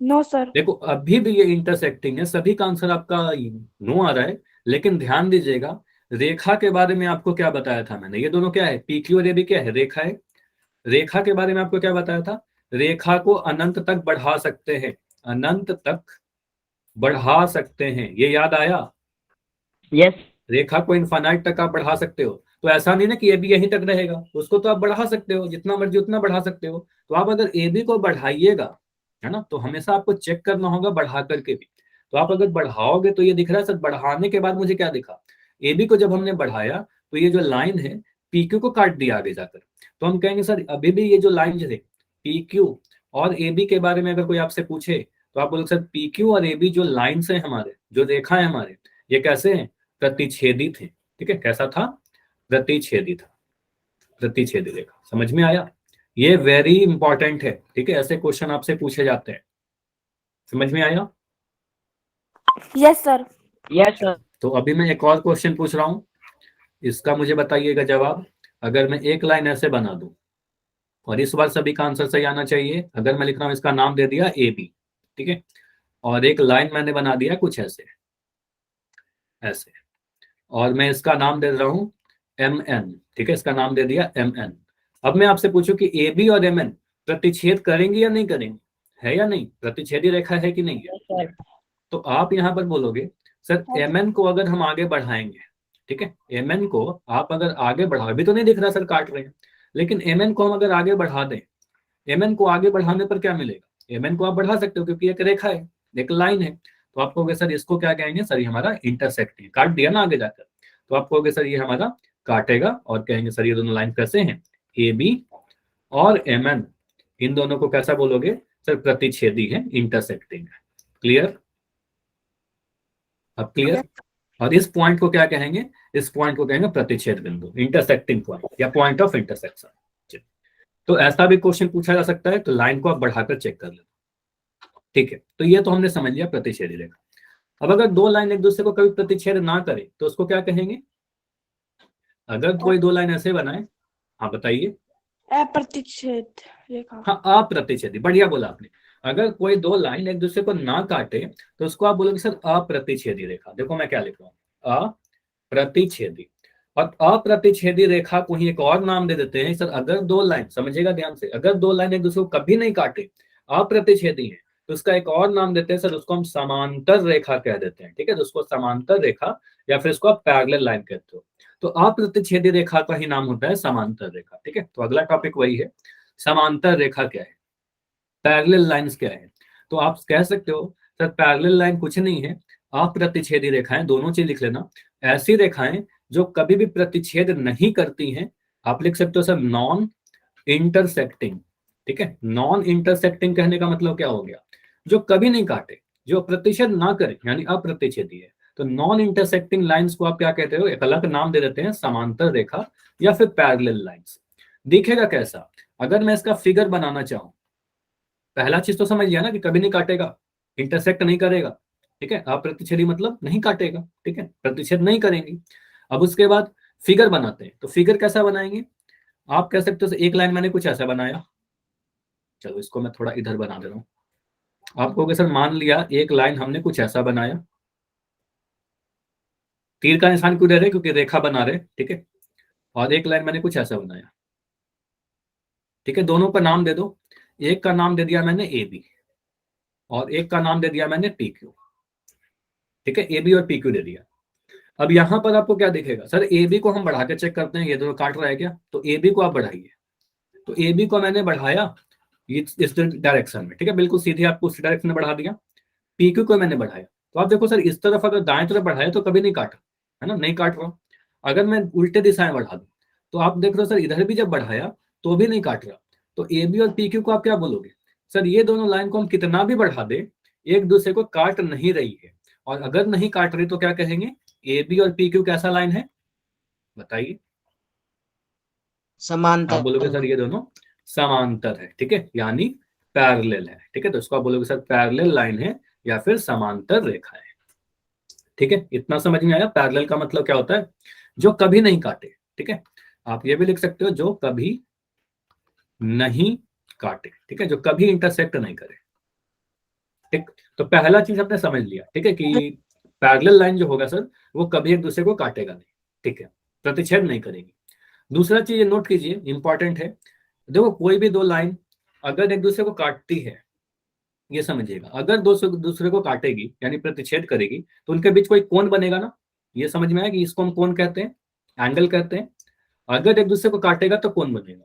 नो सर। देखो अभी भी ये इंटरसेक्टिंग है, सभी का आंसर आपका नो आ रहा है, लेकिन ध्यान दीजिएगा रेखा के बारे में आपको क्या बताया था मैंने, ये दोनों क्या है, पी क्यू और ए बी क्या है, रेखा है। रेखा के बारे में आपको क्या बताया था, रेखा को अनंत तक बढ़ा सकते हैं, अनंत तक बढ़ा सकते हैं, ये याद आया? यस। रेखा को इनफाइनाइट तक आप बढ़ा सकते हो, तो ऐसा नहीं ना कि ए बी यहीं तक रहेगा, उसको तो आप बढ़ा सकते हो, जितना मर्जी उतना बढ़ा सकते हो। तो आप अगर ए बी को बढ़ाइएगा, है ना, तो हमेशा आपको चेक करना होगा बढ़ा करके भी। तो आप अगर बढ़ाओगे तो ये दिख रहा है सर, बढ़ाने के बाद मुझे क्या दिखा, ए बी को जब हमने बढ़ाया तो ये जो लाइन है पी क्यू को काट दिया आगे जाकर, तो हम कहेंगे सर अभी भी ये जो लाइन थे पी क्यू और ए बी के बारे में अगर कोई आपसे पूछे तो आप बोलोगे सर पी क्यू और ए बी जो लाइन्स है हमारे, जो रेखा है हमारे, ये कैसे हैं, प्रतिच्छेदी थे। ठीक है, कैसा था, प्रतिच्छेदी था, प्रतिच्छेदी रेखा। समझ में आया? ये वेरी इंपॉर्टेंट है। ठीक है, ऐसे क्वेश्चन आपसे पूछे जाते हैं। समझ में आया? Yes sir. Yes sir. तो अभी मैं एक और क्वेश्चन पूछ रहा हूं, इसका मुझे बताइएगा जवाब। अगर मैं एक लाइन ऐसे बना दूं, और इस बार सभी का आंसर सही आना चाहिए, अगर मैं लिख रहा हूं इसका नाम दे दिया ए बी, ठीक है, और एक लाइन मैंने बना दिया कुछ ऐसे ऐसे, और मैं इसका नाम दे रहा हूं एम एन, ठीक है, इसका नाम दे दिया एम एन। अब मैं आपसे पूछूं कि ए बी और एम एन प्रतिच्छेद करेंगे या नहीं करेंगे, है या नहीं, प्रतिच्छेदी रेखा है कि नहीं है? Yes sir. तो आप यहाँ पर बोलोगे सर एम एन को अगर हम आगे बढ़ाएंगे, ठीक है, एम एन को आप अगर आगे बढ़ा, अभी तो नहीं दिख रहा सर काट रहे हैं, लेकिन एम एन को हम अगर आगे बढ़ा दें, एम एन को आगे बढ़ाने पर क्या मिलेगा, एम एन को आप बढ़ा सकते हो क्योंकि एक रेखा है, एक लाइन है, तो आप कहोगे सर इसको क्या कहेंगे, सर ये हमारा इंटरसेक्ट है, काट दिया ना आगे जाकर, तो आप कहोगे सर ये हमारा काटेगा, और कहेंगे सर ये दोनों लाइन कैसे हैं, ए बी और एम एन, इन दोनों को कैसा बोलोगे सर, प्रतिच्छेदी है, इंटरसेक्टिंग है। क्लियर? अब क्लियर? और इस पॉइंट को क्या कहेंगे, इस पॉइंट को कहेंगे प्रतिच्छेद बिंदु, इंटरसेक्टिंग पॉइंट या पॉइंट ऑफ इंटरसेक्शन। तो ऐसा भी क्वेश्चन पूछा जा सकता है, तो लाइन को आप बढ़ाकर चेक कर लेना। ठीक है, तो ये तो हमने समझ लिया प्रतिच्छेदी रेखा। अब अगर दो लाइन एक दूसरे को कभी प्रतिच्छेद ना करे तो उसको क्या कहेंगे? अगर कोई दो लाइन ऐसे बनाए, हाँ बताइए। अप्रतिच्छेद रेखा। हाँ, अप्रतिच्छेदी, बढ़िया बोला आपने। अगर कोई दो लाइन एक दूसरे को ना काटे तो उसको आप बोलोगे सर अप्रतिच्छेदी रेखा। देखो मैं क्या लिख रहा हूँ, अप्रतिच्छेदी। और अप्रतिच्छेदी रेखा को ही एक और नाम दे देते हैं सर, अगर दो लाइन, समझिएगा ध्यान से, अगर दो लाइन एक दूसरे को कभी नहीं काटे, अप्रतिच्छेदी है, तो उसका एक और नाम देते हैं सर, उसको हम समांतर रेखा कह देते हैं। ठीक है, तो उसको समांतर रेखा या फिर उसको आप पैरेलल लाइन कहते हो। तो अप्रतिच्छेदी रेखा का ही नाम होता है समांतर रेखा। ठीक है, तो अगला टॉपिक वही है, समांतर रेखा क्या है, पैरेलल लाइंस क्या है। तो आप कह सकते हो सर पैरेलल लाइन कुछ नहीं है, अप्रतिच्छेदी रेखाएं, दोनों चीज लिख लेना, ऐसी रेखाएं जो कभी भी प्रतिच्छेद नहीं करती हैं। आप लिख सकते हो सर नॉन इंटरसेक्टिंग। ठीक है, नॉन इंटरसेक्टिंग कहने का मतलब क्या हो गया, जो कभी नहीं काटे, जो प्रतिच्छेद ना करे, यानी अप्रतिच्छेदी है। तो नॉन इंटरसेक्टिंग लाइंस को आप क्या कहते हो, एक अलग नाम दे देते हैं, समांतर रेखा या फिर पैरेलल लाइंस। दिखेगा कैसा, अगर मैं इसका फिगर बनाना चाहूं, पहला चीज तो समझ लिया ना कि कभी नहीं काटेगा, इंटरसेक्ट नहीं करेगा, ठीक है, अप्रतिच्छेदी मतलब नहीं काटेगा, ठीक है, प्रतिच्छेद नहीं करेंगे। अब उसके बाद फिगर बनाते हैं, तो फिगर कैसा बनाएंगे, आप कह सकते हो एक लाइन मैंने कुछ ऐसा बनाया, चलो इसको मैं थोड़ा इधर बना दे रहा हूं, आपको सर मान लिया एक लाइन हमने कुछ ऐसा बनाया, तीर का निशान क्यों दे रहे, क्योंकि रेखा बना रहे, ठीक है, और एक लाइन मैंने कुछ ऐसा बनाया, ठीक है, दोनों का नाम दे दो, एक का नाम दे दिया मैंने ए बी और एक का नाम दे दिया मैंने पी क्यू, ठीक है, ए बी और पी क्यू दे दिया। अब यहां पर आपको क्या दिखेगा, सर ए बी को हम बढ़ा के चेक करते हैं, ये दोनों काट रहा है क्या, तो ए बी को आप बढ़ाइए, तो ए बी को मैंने बढ़ाया इस डायरेक्शन में, ठीक है, बिल्कुल सीधे आपको उस डायरेक्शन में बढ़ा दिया। पी क्यू को मैंने बढ़ाया, तो आप देखो सर इस तरफ अगर दाएं तरफ बढ़ाया तो कभी नहीं काटा, है ना, नहीं काट रहा। अगर मैं उल्टे दिशा में बढ़ा दूं तो आप देख रहे हो सर इधर भी जब बढ़ाया तो भी नहीं काट रहा, तो ए बी और पी क्यू को आप क्या बोलोगे, सर ये दोनों लाइन को हम कितना भी बढ़ा दे एक दूसरे को काट नहीं रही है, और अगर नहीं काट रही तो क्या कहेंगे, ए बी और पी क्यू कैसा लाइन है, बताइए। आप समांतर। बोलोगे सर ये दोनों समांतर है, ठीक है, यानी पैरेलल है, ठीक है, तो इसको आप बोलोगे सर पैरेलल लाइन है या फिर समांतर रेखा है, ठीक है, इतना समझ में आया। पैरेलल का मतलब क्या होता है, जो कभी नहीं काटे, ठीक है, आप ये भी लिख सकते हो जो कभी नहीं काटे, ठीक है, जो कभी इंटरसेक्ट नहीं करे, ठीक। तो पहला चीज हमने समझ लिया, ठीक है, कि पैरेलल लाइन जो होगा सर वो कभी एक दूसरे को काटेगा नहीं, ठीक है, प्रतिच्छेद नहीं करेगी। दूसरा चीज नोट कीजिए, इंपॉर्टेंट है, देखो कोई भी दो लाइन अगर एक दूसरे को काटती है, ये समझिएगा, अगर दूसरे को काटेगी यानी प्रतिच्छेद करेगी तो उनके बीच कोई कोण बनेगा ना, ये समझ में आया कि इसको हम कोण कहते हैं, एंगल कहते हैं। अगर एक दूसरे को काटेगा तो कोण बनेगा,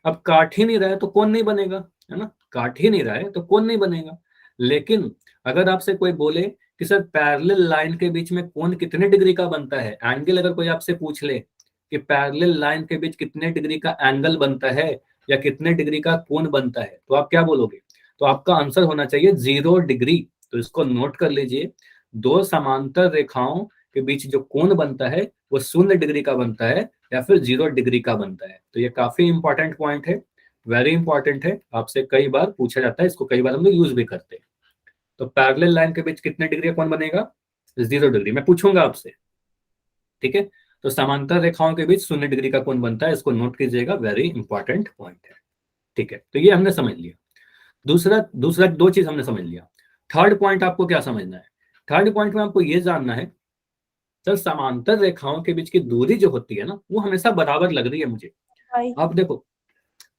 अब काट ही नहीं रहा है तो कोण नहीं बनेगा, है ना, काट ही नहीं रहा है तो कोण नहीं बनेगा। लेकिन अगर आपसे कोई बोले कि सर पैरेलल लाइन के बीच में कोण कितने डिग्री का बनता है, एंगल अगर कोई आपसे पूछ ले कि पैरेलल लाइन के बीच कितने डिग्री का एंगल बनता है या कितने डिग्री का कोण बनता है, तो आप क्या बोलोगे, तो आपका आंसर होना चाहिए 0 डिग्री। तो इसको नोट कर लीजिए, दो समांतर रेखाओं के बीच जो कोण बनता है वो 0 डिग्री का बनता है या फिर 0 डिग्री का बनता है। तो ये काफी इंपॉर्टेंट पॉइंट है, वेरी इंपॉर्टेंट है, आपसे कई बार पूछा जाता है, इसको कई बार हम लोग यूज भी करते हैं। तो पैरेलल लाइन के बीच कितने डिग्री का कोण बनेगा, 0 डिग्री, मैं पूछूंगा आपसे, ठीक है। तो समांतर रेखाओं के बीच 0 डिग्री का कोण बनता है, इसको नोट कीजिएगा, वेरी इंपॉर्टेंट पॉइंट है, ठीक है। तो ये हमने समझ लिया। दूसरा दूसरा दो चीज हमने समझ लिया। थर्ड पॉइंट आपको क्या समझना है, थर्ड पॉइंट में आपको ये जानना है, सर समांतर रेखाओं के बीच की दूरी जो होती है ना वो हमेशा बराबर लग रही है मुझे। भाई अब देखो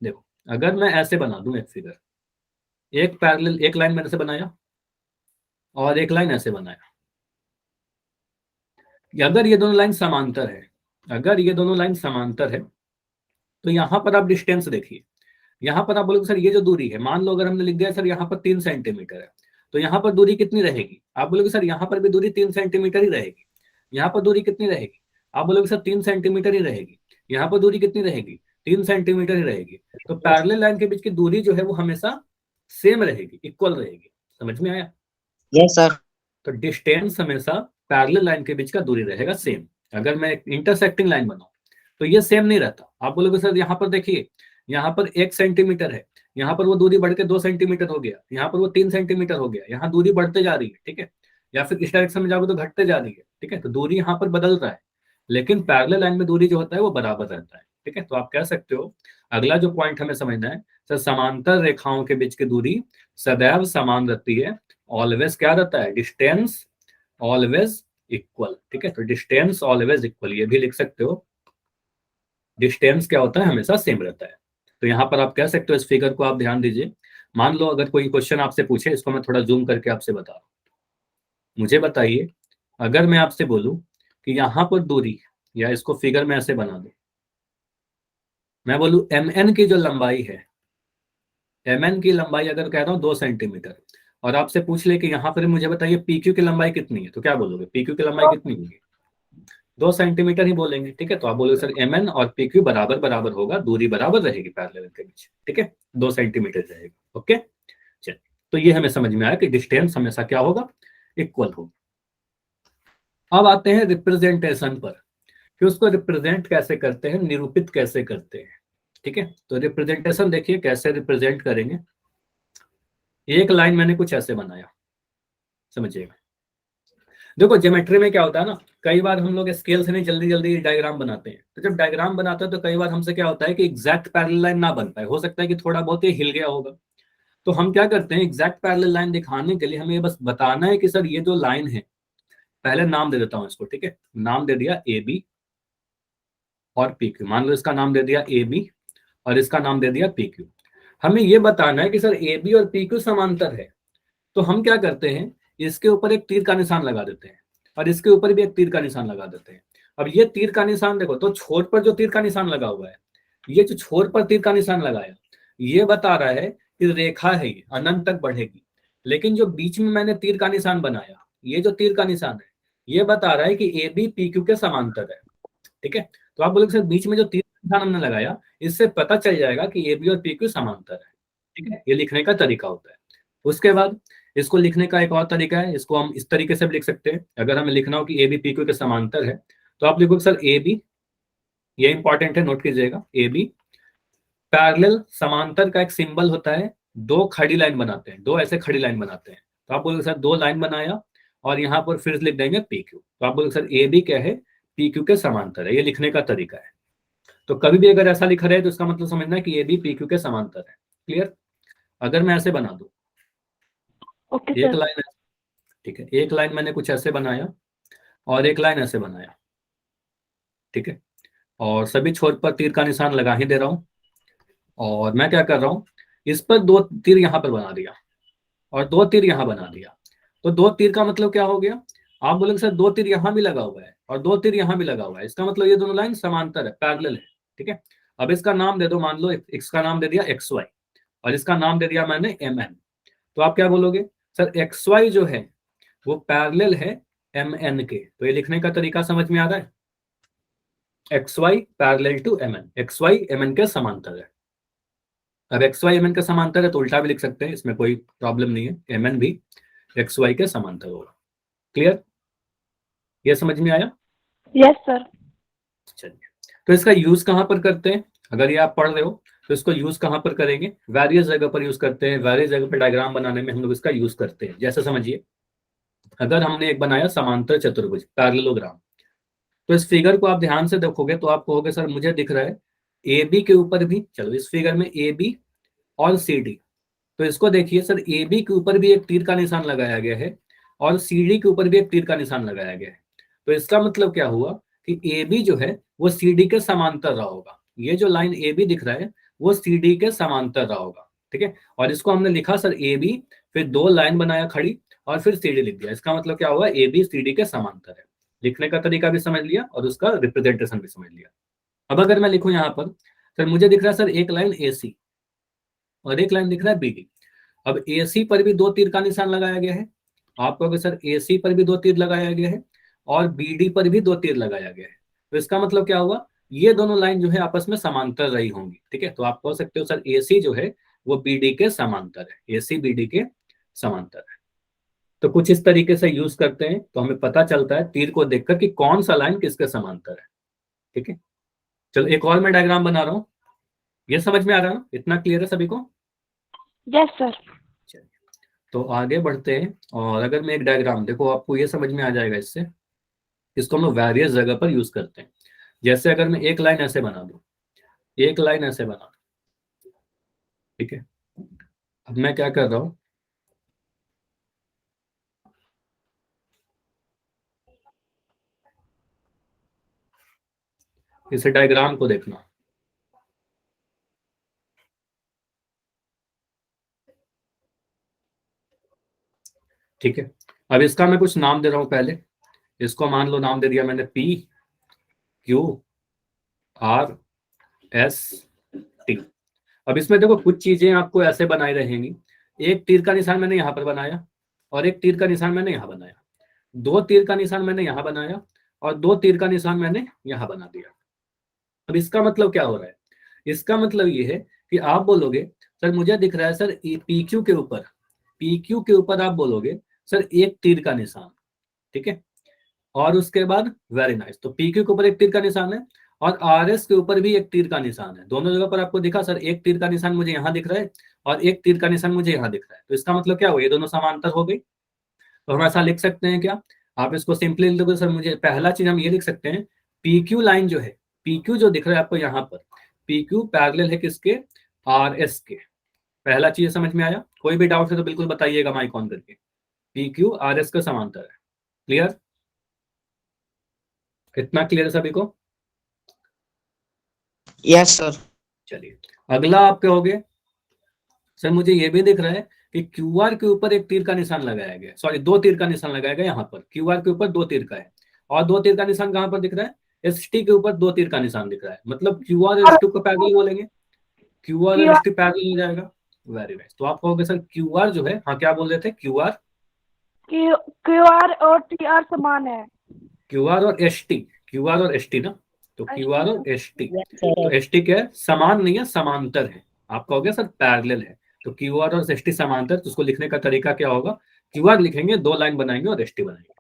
देखो, अगर मैं ऐसे बना दूं एक फिगर, एक पैरेलल एक लाइन मैंने से बनाया और एक लाइन ऐसे बनाया, अगर ये दोनों लाइन समांतर है, अगर ये दोनों लाइन समांतर है तो यहां पर आप डिस्टेंस देखिए, यहाँ पर आप बोलोगे सर ये जो दूरी है, मान लो अगर हमने लिख दिया सर यहाँ पर 3 सेंटीमीटर है, तो यहाँ पर दूरी कितनी रहेगी, आप बोलोगे सर यहाँ पर भी दूरी 3 सेंटीमीटर ही रहेगी। यहाँ पर दूरी कितनी रहेगी, आप बोलोगे सर 3 सेंटीमीटर ही रहेगी। यहाँ पर दूरी कितनी रहेगी, 3 सेंटीमीटर ही रहेगी। तो पैरेलल लाइन के बीच की दूरी जो है वो हमेशा सेम रहेगी, इक्वल रहेगी, समझ में आया। Yes sir. तो डिस्टेंस हमेशा पैरेलल लाइन के बीच का दूरी रहेगा सेम। अगर मैं इंटरसेक्टिंग लाइन बनाऊं तो ये सेम नहीं रहता। आप बोलोगे सर यहाँ पर देखिए, यहाँ पर 1 सेंटीमीटर है, यहाँ पर वो दूरी बढ़ के 2 सेंटीमीटर हो गया, यहाँ पर वो 3 सेंटीमीटर हो गया, यहाँ दूरी बढ़ते जा रही है, ठीक है, या फिर इस डायरेक्शन में जाओगे तो घटते जा रही है, ठीक है, तो दूरी यहाँ पर बदल रहा है, लेकिन पैरेलल लाइन में दूरी जो होता है वो बराबर रहता है, ठीक है। तो आप कह सकते हो, अगला जो पॉइंट हमें समझना है, सर समांतर रेखाओं के बीच की दूरी सदैव समान रहती है, ऑलवेज क्या रहता है, डिस्टेंस ऑलवेज इक्वल, ठीक है। तो डिस्टेंस ऑलवेज इक्वल ये भी लिख सकते हो, डिस्टेंस क्या होता है, हमेशा सेम रहता है। तो यहाँ पर आप कह सकते हो, इस फिगर को आप ध्यान दीजिए, मान लो अगर कोई क्वेश्चन आपसे पूछे, इसको मैं थोड़ा जूम करके आपसे बता रहा हूँ, मुझे बताइए, अगर मैं आपसे बोलूं कि यहाँ पर दूरी, या इसको फिगर में ऐसे बना दूं, मैं बोलूं mn की जो लंबाई है, mn की लंबाई अगर कह रहा हूँ 2 सेंटीमीटर, और आपसे पूछ ले कि यहाँ पर मुझे बताइए pq की लंबाई कितनी है, तो क्या बोलोगे, pq की लंबाई कितनी होगी, 2 सेंटीमीटर ही बोलेंगे, ठीक है। तो आप बोलोगे सर mn और pq बराबर बराबर होगा, दूरी बराबर रहेगी पैरेलल के बीच, ठीक है, 2 सेंटीमीटर रहेगा, ओके। चलिए, तो ये हमें समझ में आया कि डिस्टेंस हमेशा क्या होगा, इक्वल होगा। अब आते हैं रिप्रेजेंटेशन पर कि उसको रिप्रेजेंट कैसे करते हैं, निरूपित कैसे करते हैं। ठीक है, तो रिप्रेजेंटेशन देखिए कैसे रिप्रेजेंट करेंगे। एक लाइन मैंने कुछ ऐसे बनाया, समझिएगा। देखो ज्योमेट्री में क्या होता है ना, कई बार हम लोग स्केल से नहीं जल्दी जल्दी डायग्राम बनाते हैं, तो जब डायग्राम बनाते हैं तो कई बार हमसे क्या होता है कि एग्जैक्ट पैरेलल लाइन ना बन पाए, हो सकता है कि थोड़ा बहुत ही हिल गया होगा। तो हम क्या करते हैं, एग्जैक्ट पैरेलल लाइन दिखाने के लिए हमें ये बस बताना है कि सर ये जो लाइन है, पहले नाम दे देता हूं इसको। ठीक है, नाम दे दिया ए बी और पी क्यू, मान लो इसका नाम दे दिया ए बी और इसका नाम दे दिया पी क्यू। हमें ये बताना है कि सर ए बी और पी क्यू समांतर है। तो हम क्या करते हैं, इसके ऊपर एक तीर का निशान लगा देते हैं और इसके ऊपर भी एक तीर का निशान लगा देते हैं। अब ये तीर का निशान देखो, तो छोर पर जो तीर का निशान लगा हुआ है, ये जो छोर पर तीर का निशान लगाया, ये बता रहा है कि रेखा है ये अनंत तक बढ़ेगी। लेकिन जो बीच में मैंने तीर का निशान बनाया, ये जो तीर का निशान है, ये बता रहा है कि ए बी पी क्यू के समांतर है। ठीक है, तो आप बोलोगे सर बीच में जो तीर का निशान हमने लगाया, इससे पता चल जाएगा कि ए बी और पी क्यू समांतर है। ठीक है, ये लिखने का तरीका होता है। उसके बाद इसको लिखने का एक और तरीका है, इसको हम इस तरीके से भी लिख सकते हैं। अगर हमें लिखना हो कि ए बी पी क्यू के समांतर है, तो आप लिखोगे सर ए बी, ये इंपॉर्टेंट है, नोट कीजिएगा, ए बी पैरेलल, समांतर का एक सिंबल होता है, दो खड़ी लाइन बनाते हैं, दो ऐसे खड़ी लाइन बनाते हैं। तो आप बोलोगे सर दो लाइन बनाया और यहाँ पर फिर लिख देंगे पी क्यू। तो आप बोलोगे सर ए बी क्या है, पी क्यू के समांतर है। ये लिखने का तरीका है। तो कभी भी अगर ऐसा लिखा रहे तो इसका मतलब समझना है कि ए बी पी क्यू के समांतर है। क्लियर? अगर मैं ऐसे बना दूं, ओके एक सर। लाइन है, ठीक है, एक लाइन मैंने कुछ ऐसे बनाया और एक लाइन ऐसे बनाया। ठीक है, और सभी छोर पर तीर का निशान लगा ही दे रहा हूं। और मैं क्या कर रहा हूं, इस पर दो तीर यहां पर बना दिया और दो तीर यहां बना दिया। तो दो तीर का मतलब क्या हो गया, आप बोलेंगे सर दो तीर यहां भी लगा हुआ है और दो तीर यहां भी लगा हुआ है, इसका मतलब ये दोनों लाइन समांतर है, पैरेलल है। ठीक है, अब इसका नाम दे दो, मान लो इसका नाम दे दिया एक्स वाई और इसका नाम दे दिया मैंने एम एन। तो आप क्या बोलोगे, सर एक्स वाई जो है वो पैरेलल है एम एन के। तो ये लिखने का तरीका समझ में आ रहा है, X Y parallel to M N, X Y M N के समांतर है। अब एक्स वाई एम एन के समांतर है तो उल्टा भी लिख सकते हैं, इसमें कोई प्रॉब्लम नहीं है, एम एन भी एक्स वाई के समांतर होगा। क्लियर? ये समझ में आया? Yes sir. चलिए, तो इसका यूज कहां पर करते हैं, अगर ये आप पढ़ रहे हो तो इसको यूज कहां पर करेंगे, वेरियस जगह पर यूज करते हैं। वेरियस जगह पर डायग्राम बनाने में हम लोग इसका यूज करते हैं। जैसे समझिए, अगर हमने एक बनाया समांतर चतुर्भुज पैरेललोग्राम, तो इस फिगर को आप ध्यान से देखोगे तो आप कहोगे सर मुझे दिख रहा है ए बी के ऊपर भी, चलो इस फिगर में ए बी और सी डी, तो इसको देखिए सर ए बी के ऊपर भी एक तीर का निशान लगाया गया है और सी डी के ऊपर भी एक तीर का निशान लगाया गया है। तो इसका मतलब क्या हुआ कि ए बी जो है वो सी डी के समांतर रहा होगा। ये जो लाइन ए बी दिख रहा है वो सी डी के समांतर रहा होगा। ठीक है, और इसको हमने लिखा सर ए बी, फिर दो लाइन बनाया खड़ी और फिर सी डी लिख दिया। इसका मतलब क्या हुआ, ए बी सी डी के समांतर है। लिखने का तरीका भी समझ लिया और उसका रिप्रेजेंटेशन भी समझ लिया। अब अगर मैं लिखूं यहाँ पर, सर मुझे दिख रहा है सर एक लाइन ए सी और एक लाइन दिख रहा है बी डी। अब ए सी पर भी दो तीर का निशान लगाया गया है, आप कहोगे सर ए सी पर भी दो तीर लगाया गया है और बी डी पर भी दो तीर लगाया गया है। तो इसका मतलब क्या हुआ, ये दोनों लाइन जो है आपस में समांतर रही होंगी। ठीक है, तो आप कह सकते हो सर ए सी जो है वो बी डी के समांतर है, ए सी बी डी के समांतर है। तो कुछ इस तरीके से यूज करते हैं तो हमें पता चलता है तीर को देखकर कि कौन सा लाइन किसके समांतर है। ठीक है, चलो एक और मैं डायग्राम बना रहा हूँ। ये समझ में आ रहा है ना, इतना क्लियर है सभी को? Yes sir. चलिए, तो आगे बढ़ते हैं। और अगर मैं एक डायग्राम, देखो आपको ये समझ में आ जाएगा इससे, इसको हम लोग वेरियस जगह पर यूज करते हैं। जैसे अगर मैं एक लाइन ऐसे बना दूं, एक लाइन ऐसे बना दूं, ठीक है, अब मैं क्या कर रहा हूं, इस डायग्राम को देखना। ठीक है, अब इसका मैं कुछ नाम दे रहा हूं पहले। इसको मान लो नाम दे दिया मैंने P Q R S T. अब इसमें देखो कुछ चीजें आपको ऐसे बनाई रहेंगी, एक तीर का निशान मैंने यहां पर बनाया और एक तीर का निशान मैंने यहां बनाया, दो तीर का निशान मैंने यहां बनाया और दो तीर का निशान मैंने यहां बना दिया। अब इसका मतलब क्या हो रहा है, इसका मतलब ये है कि आप बोलोगे सर मुझे दिख रहा है सर पी क्यू के ऊपर, पी क्यू के ऊपर आप बोलोगे सर एक तीर का निशान। ठीक है, और उसके बाद वेरी नाइस। तो पी क्यू के ऊपर एक तीर का निशान है और आर एस के ऊपर भी एक तीर का निशान है। दोनों जगह पर आपको दिखा सर, एक तीर का निशान मुझे यहाँ दिख रहा है और एक तीर का निशान मुझे यहाँ दिख रहा है। तो इसका मतलब क्या हुआ, ये दोनों समांतर हो गई। तो हम ऐसा लिख सकते हैं क्या, आप इसको सिंपली लिख दोगे सर, मुझे पहला चीज हम ये लिख सकते हैं, पी क्यू लाइन जो है, पी क्यू जो दिख रहा है आपको यहाँ पर, पी क्यू पैरेलल है किसके, आर एस के। पहला चीज समझ में आया, कोई भी डाउट है तो बिल्कुल बताइएगा माइक ऑन करके। पी क्यू आर एस का समांतर है, क्लियर, कितना क्लियर है सभी को? Yes, sir. चलिए अगला आप कहोगे सर मुझे ये भी दिख रहा है कि क्यू आर के ऊपर एक तीर का निशान लगाया गया, सॉरी दो तीर का निशान लगाया गया यहाँ पर, क्यू आर के ऊपर दो तीर का है और दो तीर का निशान कहाँ पर दिख रहा है, एस टी के ऊपर दो तीर का निशान दिख रहा है, मतलब क्यू आर एस टी को पैरेलल बोलेंगे, Q R S T parallel हो जाएगा। Very nice. तो आप कहोगे सर क्यू आर जो है, हाँ क्या बोल रहे थे, क्यू आर QR और TR समान है। क्यू आर और एस टी, क्यू आर और एस टी ना, तो क्यू आर और एस टी, Yes, तो sir. एस टी क्या है, समान नहीं है समांतर है। आप कहोगे सर पैरेलल है, तो क्यू आर और एस टी समांतर, तो उसको लिखने का तरीका क्या होगा, क्यू आर लिखेंगे, दो लाइन बनाएंगे और एस टी बनाएंगे।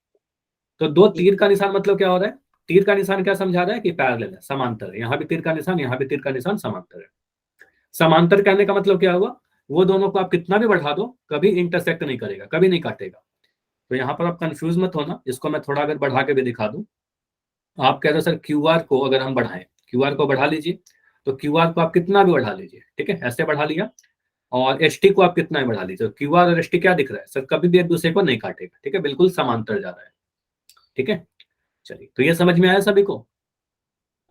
तो दो तीर का निशान मतलब क्या हो रहा है, तीर का निशान क्या समझा रहा है कि पैरेलल है, समांतर है, यहाँ भी तीर का निशान, यहाँ भी तीर का निशान, समांतर है। समांतर कहने का मतलब क्या हुआ, वो दोनों को आप कितना भी बढ़ा दो कभी इंटरसेक्ट नहीं करेगा, कभी नहीं काटेगा। तो यहाँ पर आप कंफ्यूज मत होना, इसको मैं थोड़ा अगर बढ़ा के भी दिखा दूं, आप कह रहे हो सर क्यू आर को अगर हम बढ़ाएं, क्यू आर को बढ़ा लीजिए, तो क्यू आर को आप कितना भी बढ़ा लीजिए, ठीक है, ऐसे बढ़ा लिया, और एस टी को आप कितना भी बढ़ा लीजिए, क्यू आर और एस टी क्या दिख रहा है सर, कभी भी एक दूसरे को नहीं काटेगा, ठीक है, बिल्कुल समांतर जा रहा है, ठीक है। चलिए तो ये समझ में आया सभी को,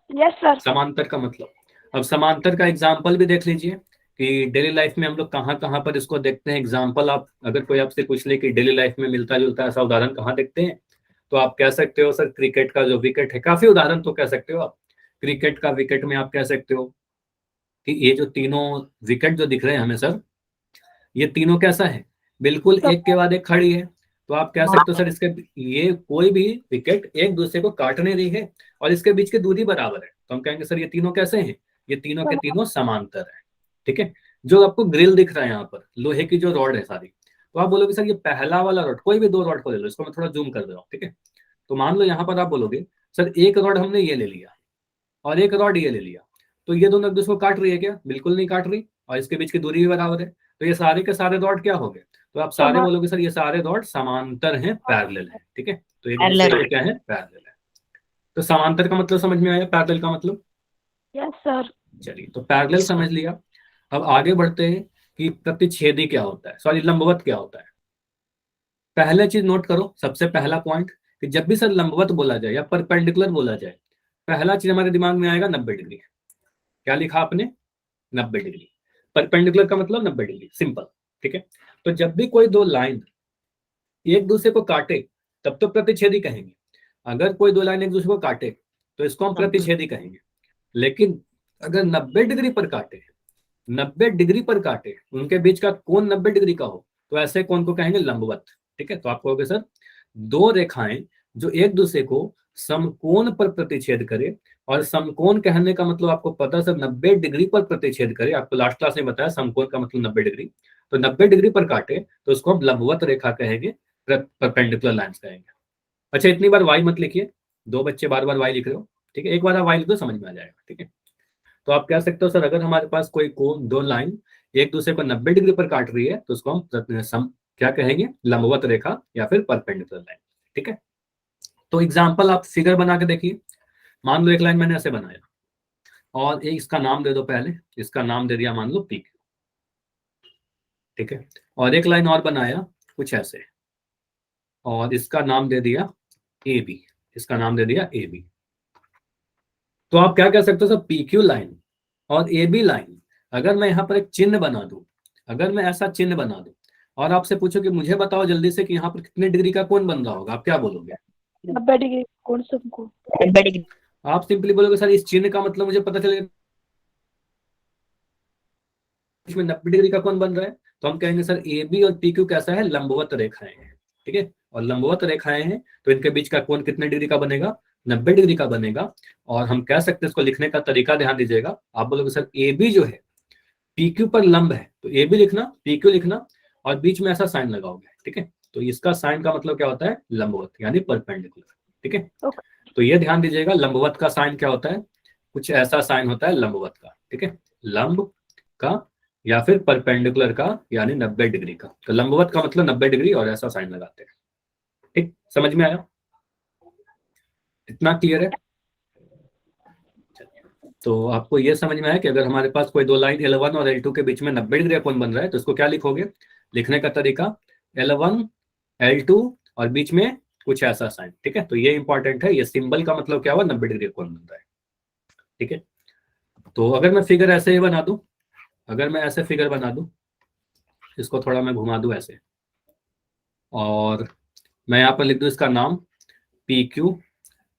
यस सर। समांतर का मतलब। अब समांतर का एग्जाम्पल भी देख लीजिए कि डेली लाइफ में हम लोग कहाँ कहाँ पर इसको देखते हैं। एग्जाम्पल आप अगर कोई आपसे पूछ ले कि डेली लाइफ में मिलता जुलता ऐसा उदाहरण कहाँ देखते हैं, तो आप कह सकते हो सर क्रिकेट का जो विकेट है, काफी उदाहरण तो कह सकते हो आप। क्रिकेट का विकेट में आप कह सकते हो कि ये जो तीनों विकेट जो दिख रहे हैं हमें सर, ये तीनों कैसा है, बिल्कुल एक के बाद एक खड़ी है। तो आप कह सकते हो सर इसके, ये कोई भी विकेट एक दूसरे को काट नहीं रही है और इसके बीच की दूरी बराबर है, तो हम कहेंगे सर ये तीनों कैसे हैं, ये तीनों के तीनों समांतर है, ठीक है। जो आपको ग्रिल दिख रहा है यहाँ पर, लोहे की जो रॉड है सारी, तो आप बोलोगे सर ये पहला वाला रॉड, कोई भी दो रॉड को ले लो, इसको मैं थोड़ा जूम कर दे रहा हूँ, ठीक है। तो मान लो यहाँ पर आप बोलोगे सर एक रॉड हमने ये ले लिया और एक रॉड ये ले लिया, तो ये दोनों एक दूसरे को काट रही है क्या, बिल्कुल नहीं काट रही, और इसके बीच की दूरी भी बराबर है, तो ये सारे के सारे रॉड क्या हो गए, तो आप सारे बोलोगे सर ये सारे रॉड समांतर हैं, पैरेलल है, ठीक है, तो एक दूसरे को क्या है, पैरेलल है। तो समांतर का मतलब समझ में आया, पैरेलल का मतलब। Yes sir. चलिए तो पैरेलल समझ लिया, अब आगे बढ़ते हैं कि प्रतिच्छेदी क्या होता है, सॉरी लंबवत क्या होता है। पहले चीज नोट करो, सबसे पहला पॉइंट, कि जब भी सर लंबवत बोला जाए या परपेंडिकुलर बोला जाए, पहला चीज हमारे दिमाग में आएगा 90 डिग्री। क्या लिखा आपने, 90 डिग्री। परपेंडिकुलर का मतलब 90 डिग्री, सिंपल, ठीक है। तो जब भी कोई दो लाइन एक दूसरे को काटे तब तो प्रतिच्छेदी कहेंगे, अगर कोई दो लाइन एक दूसरे को काटे तो इसको हम प्रतिच्छेदी कहेंगे। लेकिन अगर 90 डिग्री पर काटे, 90 डिग्री पर काटे, उनके बीच का कोण 90 डिग्री का हो, तो ऐसे कोण को कहेंगे लंबवत, ठीक है। तो आप कहोगे सर दो रेखाएं जो एक दूसरे को समकोण पर प्रतिच्छेद करे, और समकोण कहने का मतलब आपको पता सर 90 डिग्री पर प्रतिच्छेद करे, आपको लास्ट क्लास में बताया समकोण का मतलब 90 डिग्री, तो 90 डिग्री पर काटे तो उसको हम लंबवत रेखा कहेंगे, परपेंडिकुलर लाइंस कहेंगे। अच्छा इतनी बार वाई मत लिखिए, दो बच्चे बार बार वाई लिख रहे हो, ठीक है, एक बार वाई लिख दो समझ में आ जाएगा, ठीक है। तो आप कह सकते हो सर अगर हमारे पास कोई कोण दो लाइन एक दूसरे को 90 डिग्री पर काट रही है तो उसको हम क्या कहेंगे, लंबवत रेखा या फिर परपेंडिकुलर लाइन, ठीक है। तो एग्जांपल आप फिगर बना के देखिए, मान लो एक लाइन मैंने ऐसे बनाया और एक इसका नाम दे दो, पहले इसका नाम दे दिया मान लो पी, ठीक है, और एक लाइन और बनाया कुछ ऐसे और इसका नाम दे दिया ए बी, इसका नाम दे दिया ए बी। तो आप क्या कह सकते हो सर पी क्यू लाइन और ए बी लाइन, अगर मैं यहाँ पर एक चिन्ह बना दूं, अगर मैं ऐसा चिन्ह बना दूं और आपसे पूछो कि मुझे बताओ जल्दी से कि यहाँ पर कितने डिग्री का कोण बन रहा होगा, आप क्या बोलोगे, 90 डिग्री कौन सबको। 90 डिग्री। आप सिंपली बोलोगे सर इस चिन्ह का मतलब मुझे पता चलेगा इसमें 90 डिग्री का कोण बन रहा है, तो हम कहेंगे सर ए बी और पी क्यू कैसा है, लंबवत रेखाएं हैं, ठीक है, और लंबवत रेखाएं हैं तो इनके बीच का कोण कितने डिग्री का बनेगा, 90 डिग्री का बनेगा। और हम कह सकते हैं इसको लिखने का तरीका ध्यान दीजिएगा, आप बोलोगे सर ए बी जो है पी क्यू पर लंब है, तो ए बी लिखना पी क्यू लिखना और बीच में ऐसा साइन लगाओगे, ठीक है, तो इसका साइन का मतलब क्या होता है, लंबवत यानी परपेंडिकुलर, ठीक है। Okay. तो ये ध्यान दीजिएगा, लंबवत का साइन क्या होता है, कुछ ऐसा साइन होता है लंबवत का, ठीक है, लंब का या फिर परपेंडिकुलर का, यानी 90 डिग्री का। तो लंबवत का मतलब 90 डिग्री और ऐसा साइन लगाते हैं। ठीक, समझ में आया, इतना क्लियर है। तो आपको ये समझ में आया कि अगर हमारे पास कोई दो लाइन L1 और L2 के बीच में 90 डिग्री कोण बन रहा है तो इसको क्या लिखोगे, लिखने का तरीका L1 L2 और बीच में कुछ ऐसा साइन, ठीक है। तो ये इंपॉर्टेंट है, ये सिंबल का मतलब क्या हुआ, 90 डिग्री कोण बन रहा है, ठीक है। तो अगर मैं फिगर ऐसे ही बना दूं, अगर मैं ऐसे फिगर बना दूं, इसको थोड़ा मैं घुमा दूं ऐसे, और मैं यहाँ पर लिख दूं इसका नाम PQ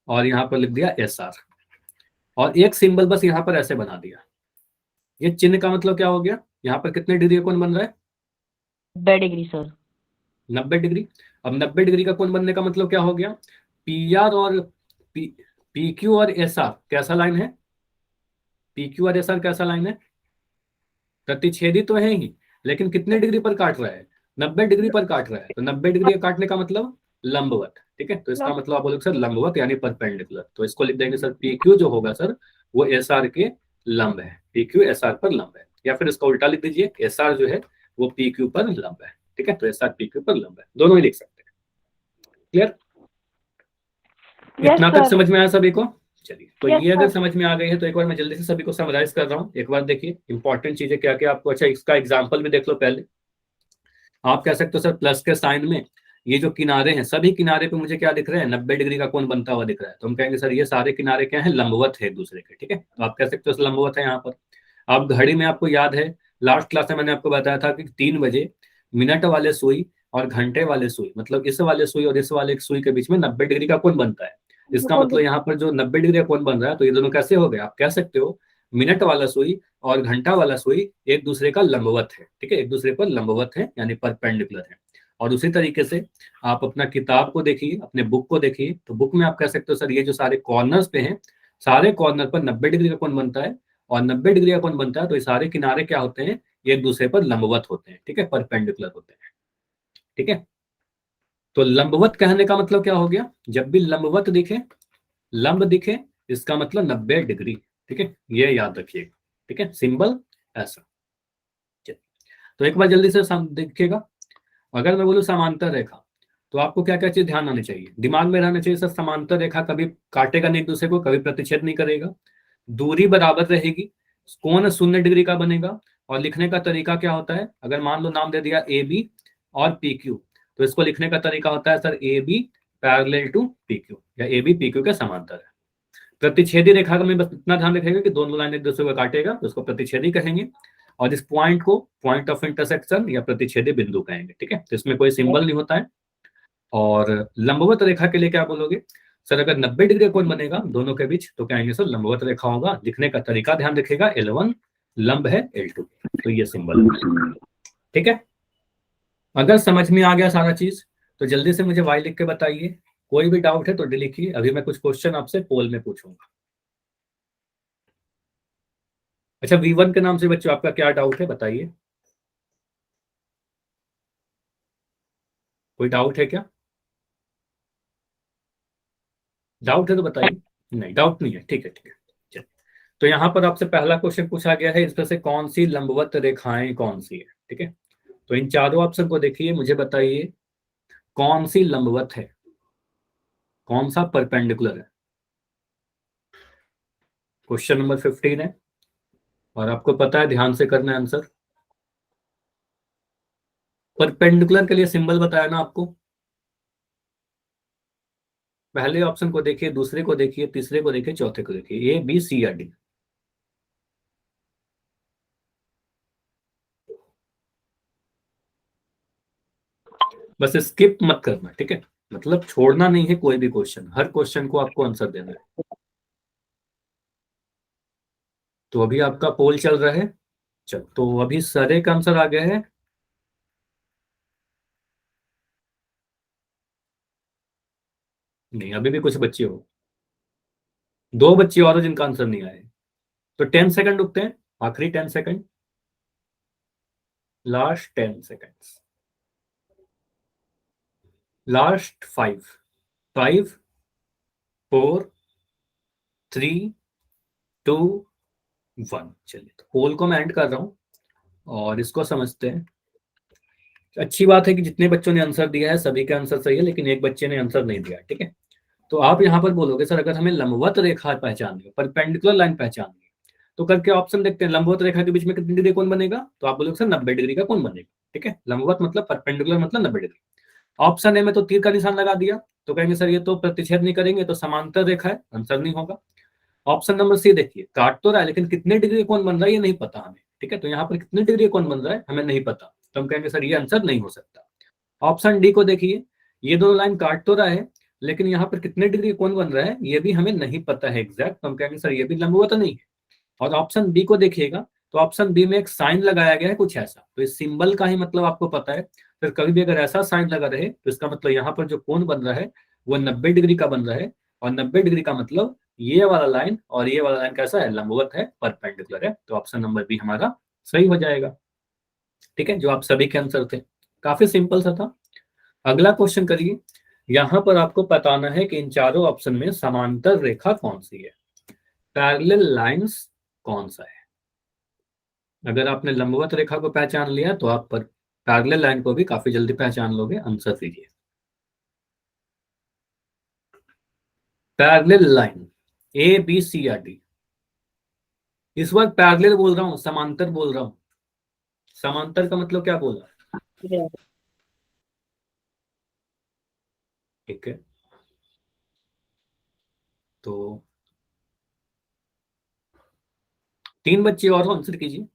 और यहाँ पर लिख दिया SR, और एक सिंबल बस यहाँ पर ऐसे बना दिया। ये चिन्ह का मतलब क्या हो गया, यहाँ पर कितने डिग्री कोण बन रहा है, 90 डिग्री सर। 90 डिग्री। अब 90 डिग्री का कोण बनने का मतलब क्या हो गया, PR और PQ और SR कैसा लाइन है, PQ और SR कैसा लाइन है, प्रतिच्छेदी तो है ही, लेकिन कितने डिग्री पर काट रहा है, 90 डिग्री पर काट रहा है। तो 90 डिग्री काटने का मतलब लंबवत, ठीक है। तो इसका मतलब आप बोलोगे सर लंबवत यानी परपेंडिकुलर, तो इसको लिख देंगे सर PQ जो होगा सर वो SR के लंब है, PQ SR पर लंब है, या फिर इसका उल्टा लिख दीजिए, SR जो है वो PQ पर लंब है, ठीक है। तो SR PQ पर लंब है, दोनों ही लिख सकते हैं। क्लियर, Yes, इतना तक sir. समझ में आया सभी को। चलिए, तो Yes, ये अगर sir. समझ में आ गई है तो एक बार मैं जल्दी से सभी को समराइज कर रहा हूँ। एक बार देखिए इंपॉर्टेंट चीजें क्या क्या आपको, अच्छा इसका एग्जांपल भी देख लो पहले। आप कह सकते हो सर प्लस के साइन में ये जो किनारे हैं, सभी किनारे पे मुझे क्या दिख रहे हैं, 90 डिग्री का कोण बनता हुआ दिख रहा है। तो हम कहेंगे सर ये सारे किनारे क्या है, लंबवत है एक दूसरे के, ठीक है। तो आप कह सकते हो सर लंबवत है यहाँ पर। अब घड़ी में आपको याद है, लास्ट क्लास में मैंने आपको बताया था कि 3 बजे मिनट वाले सुई और घंटे वाले सुई, मतलब इस वाले सुई और इस वाले सुई के बीच में 90 डिग्री का कोण बनता है। इसका मतलब यहाँ पर जो 90 डिग्री का कोण बन रहा है, तो ये दोनों कैसे हो गए, आप कह सकते हो मिनट वाला सुई और घंटा वाला सुई एक दूसरे का लंबवत है, ठीक है, एक दूसरे पर लंबवत है यानी परपेंडिकुलर है। और उसी तरीके से आप अपना किताब को देखिए, अपने बुक को देखिए, तो बुक में आप कह सकते हो सर ये जो सारे कॉर्नर्स पे हैं, सारे कॉर्नर पर 90 डिग्री का कोण बनता है, और 90 डिग्री का कोण बनता है तो ये सारे किनारे क्या होते हैं, ये एक दूसरे पर लंबवत होते हैं, ठीक है, परपेंडिकुलर होते हैं, ठीक है। तो लंबवत कहने का मतलब क्या हो गया, जब भी लंबवत दिखे, लंब दिखे, इसका मतलब 90 डिग्री, ठीक है, ये याद रखिएगा, ठीक है, सिंबल ऐसा। तो एक बार जल्दी से देखिएगा, अगर मैं बोलूं समांतर रेखा, तो आपको क्या क्या चीज ध्यान आनी चाहिए, दिमाग में रहना चाहिए सर, समांतर रेखा कभी काटेगा नहीं एक दूसरे को, कभी प्रतिच्छेद नहीं करेगा, दूरी बराबर रहेगी, कोण 0 डिग्री का बनेगा, और लिखने का तरीका क्या होता है, अगर मान लो नाम दे दिया AB और PQ, तो इसको लिखने का तरीका होता है sir AB parallel to PQ, या AB PQ के समांतर है। प्रतिच्छेदी रेखा में बस इतना ध्यान रखेगा कि दोनों लाइन एक दूसरे को काटेगा तो उसको प्रतिच्छेदी कहेंगे, और इस पॉइंट को पॉइंट ऑफ इंटरसेक्शन या प्रतिच्छेदी बिंदु कहेंगे, ठीक है। तो इसमें कोई सिंबल नहीं होता है। और लंबवत रेखा के लिए क्या बोलोगे सर, अगर 90 डिग्री कोण बनेगा दोनों के बीच तो कहेंगे सर लंबवत रेखा होगा, लिखने का तरीका ध्यान रखिएगा, L1 लंब है L2, तो ये सिंबल है, ठीक है। अगर समझ में आ गया सारा चीज तो जल्दी से मुझे वाई लिख के बताइए, कोई भी डाउट है तो लिखिए, अभी मैं कुछ क्वेश्चन आपसे पोल में पूछूंगा। अच्छा, V1 के नाम से बच्चों आपका क्या डाउट है बताइए, कोई डाउट है क्या, डाउट है तो बताइए, नहीं डाउट नहीं है, ठीक है ठीक है। चलिए, तो यहाँ पर आपसे पहला क्वेश्चन पूछा गया है, इसमें से कौन सी लंबवत रेखाएं कौन सी है, ठीक है। तो इन चारों ऑप्शन को देखिए, मुझे बताइए कौन सी लंबवत है, कौन सा परपेंडिकुलर है। क्वेश्चन नंबर 15 है, और आपको पता है ध्यान से करना है आंसर। परपेंडिकुलर के लिए सिंबल बताया ना आपको, पहले ऑप्शन को देखिए, दूसरे को देखिए, तीसरे को देखिए, चौथे को देखिए, A B C या D। बस स्किप मत करना, ठीक है, मतलब छोड़ना नहीं है कोई भी क्वेश्चन, हर क्वेश्चन को आपको आंसर देना है। तो अभी आपका पोल चल रहा है, चल तो अभी सारे का आंसर आ गया है, नहीं अभी भी कुछ बच्चे हो, 2 बच्चे और हो जिनका आंसर नहीं आया है। तो 10 सेकंड रुकते हैं, आखिरी 10 सेकंड, लास्ट 10 सेकंड्स, लास्ट 5 5 4 3 2 1। चलिए तो पोल को मैं एंड कर रहा हूं और इसको समझते हैं। अच्छी बात है कि जितने बच्चों ने आंसर दिया है सभी का आंसर सही है, लेकिन एक बच्चे ने आंसर नहीं दिया। ठीक है, तो आप यहाँ पर बोलोगे सर अगर हमें लंबवत रेखा पहचाननी है, परपेंडिकुलर लाइन पहचाननी है, तो करके ऑप्शन देखते हैं। लंबवत रेखा के बीच में कितनी डिग्री कोण बनेगा, तो आप बोलोगे सर 90 डिग्री का कोण बनेगा। ठीक है, लंबवत मतलब परपेंडिकुलर मतलब 90 डिग्री। ऑप्शन ए में तो तीर का निशान लगा दिया, तो कहेंगे सर ये तो प्रतिच्छेद नहीं करेंगे, तो समांतर रेखा है, आंसर नहीं होगा। ऑप्शन नंबर सी देखिए, काट तो रहा है लेकिन कितने डिग्री कोण बन रहा है ये नहीं पता हमें। ठीक है, तो यहाँ पर कितने डिग्री कोण बन रहा है हमें नहीं पता, तो हम कहेंगे सर ये आंसर नहीं हो सकता। ऑप्शन डी को देखिए, ये दोनों लाइन काट तो रहा है लेकिन यहाँ पर कितने डिग्री कोण बन रहा है ये भी हमें नहीं पता है एग्जैक्ट, तो हम कहेंगे सर ये भी लंबवत नहीं है। और ऑप्शन बी को देखिएगा, तो ऑप्शन बी में एक साइन लगाया गया है कुछ ऐसा, तो इस सिंबल का ही मतलब आपको पता है। फिर कभी भी अगर ऐसा साइन लगा रहे तो इसका मतलब यहाँ पर जो कोण बन रहा है वो 90 डिग्री का बन रहा है, और 90 डिग्री का मतलब ये वाला लाइन और ये वाला लाइन कैसा है, लंबवत है, परपेंडिकुलर है। तो ऑप्शन नंबर बी हमारा सही हो जाएगा। ठीक है, जो आप सभी के आंसर थे, काफी सिंपल सा था। अगला क्वेश्चन करिए। यहां पर आपको बताना है कि इन चारों ऑप्शन में समांतर रेखा कौन सी है, पैरेलल लाइंस कौन सा है। अगर आपने लंबवत रेखा को पहचान लिया तो आप पर पैरेलल लाइन को भी काफी जल्दी पहचान लोगे। आंसर दीजिए। Parallel line A B C या डी। इस बार पैरेलल बोल रहा हूं, समांतर बोल रहा हूं। समांतर का मतलब क्या बोला, ठीक है। तो 3 बच्चे और आंसर कीजिए।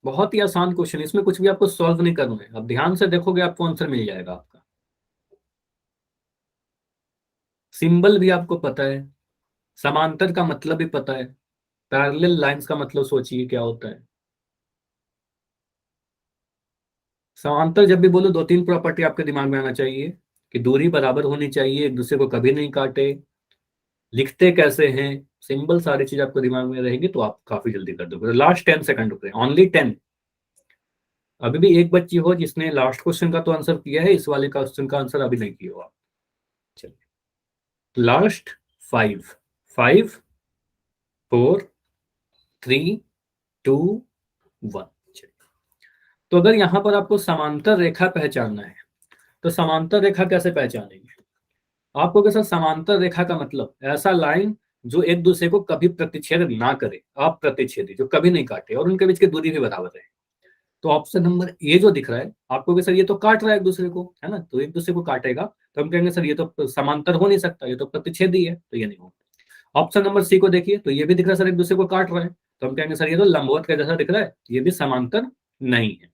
बहुत ही आसान क्वेश्चन, इसमें कुछ भी आपको सॉल्व नहीं करना है, अब ध्यान से देखोगे आपको आंसर मिल जाएगा आपका। सिंबल भी आपको पता है, समांतर का मतलब भी पता है, पैरेलल लाइंस का मतलब सोचिए क्या होता है। समांतर जब भी बोलो 2-3 प्रॉपर्टी आपके दिमाग में आना चाहिए कि दूरी बराबर होनी चाहिए, एक दूसरे को कभी नहीं काटे, लिखते कैसे हैं, सिंबल, सारी चीज आपको दिमाग में रहेगी तो आप काफी जल्दी कर दोगे। लास्ट 10 सेकंड रुक रहे, ओनली 10। अभी भी एक बच्ची हो जिसने लास्ट क्वेश्चन का तो आंसर किया है, इस वाले क्वेश्चन का आंसर अभी नहीं किया हो आप। चलिए, लास्ट 5 5 4 3 2 1। तो अगर यहां पर आपको समांतर रेखा पहचानना है तो समांतर रेखा कैसे पहचानेंगे। आपको कैसा, समांतर रेखा का मतलब ऐसा लाइन जो एक दूसरे को कभी प्रतिच्छेद ना करे, आप प्रतिच्छेदी जो कभी नहीं काटे और उनके बीच की दूरी भी बराबर है। तो ऑप्शन नंबर ए जो दिख रहा है आपको कि सर ये तो काट रहा है एक दूसरे को, है ना, तो एक दूसरे को काटेगा, तो हम कहेंगे सर ये तो समांतर हो नहीं सकता, ये तो प्रतिच्छेदी है, तो ये नहीं होगा। ऑप्शन नंबर सी को देखिए, तो ये भी दिख रहा है सर एक दूसरे को काट रहा है, तो हम कहेंगे सर ये तो लंबवत का जैसा दिख रहा है, ये भी समांतर नहीं है।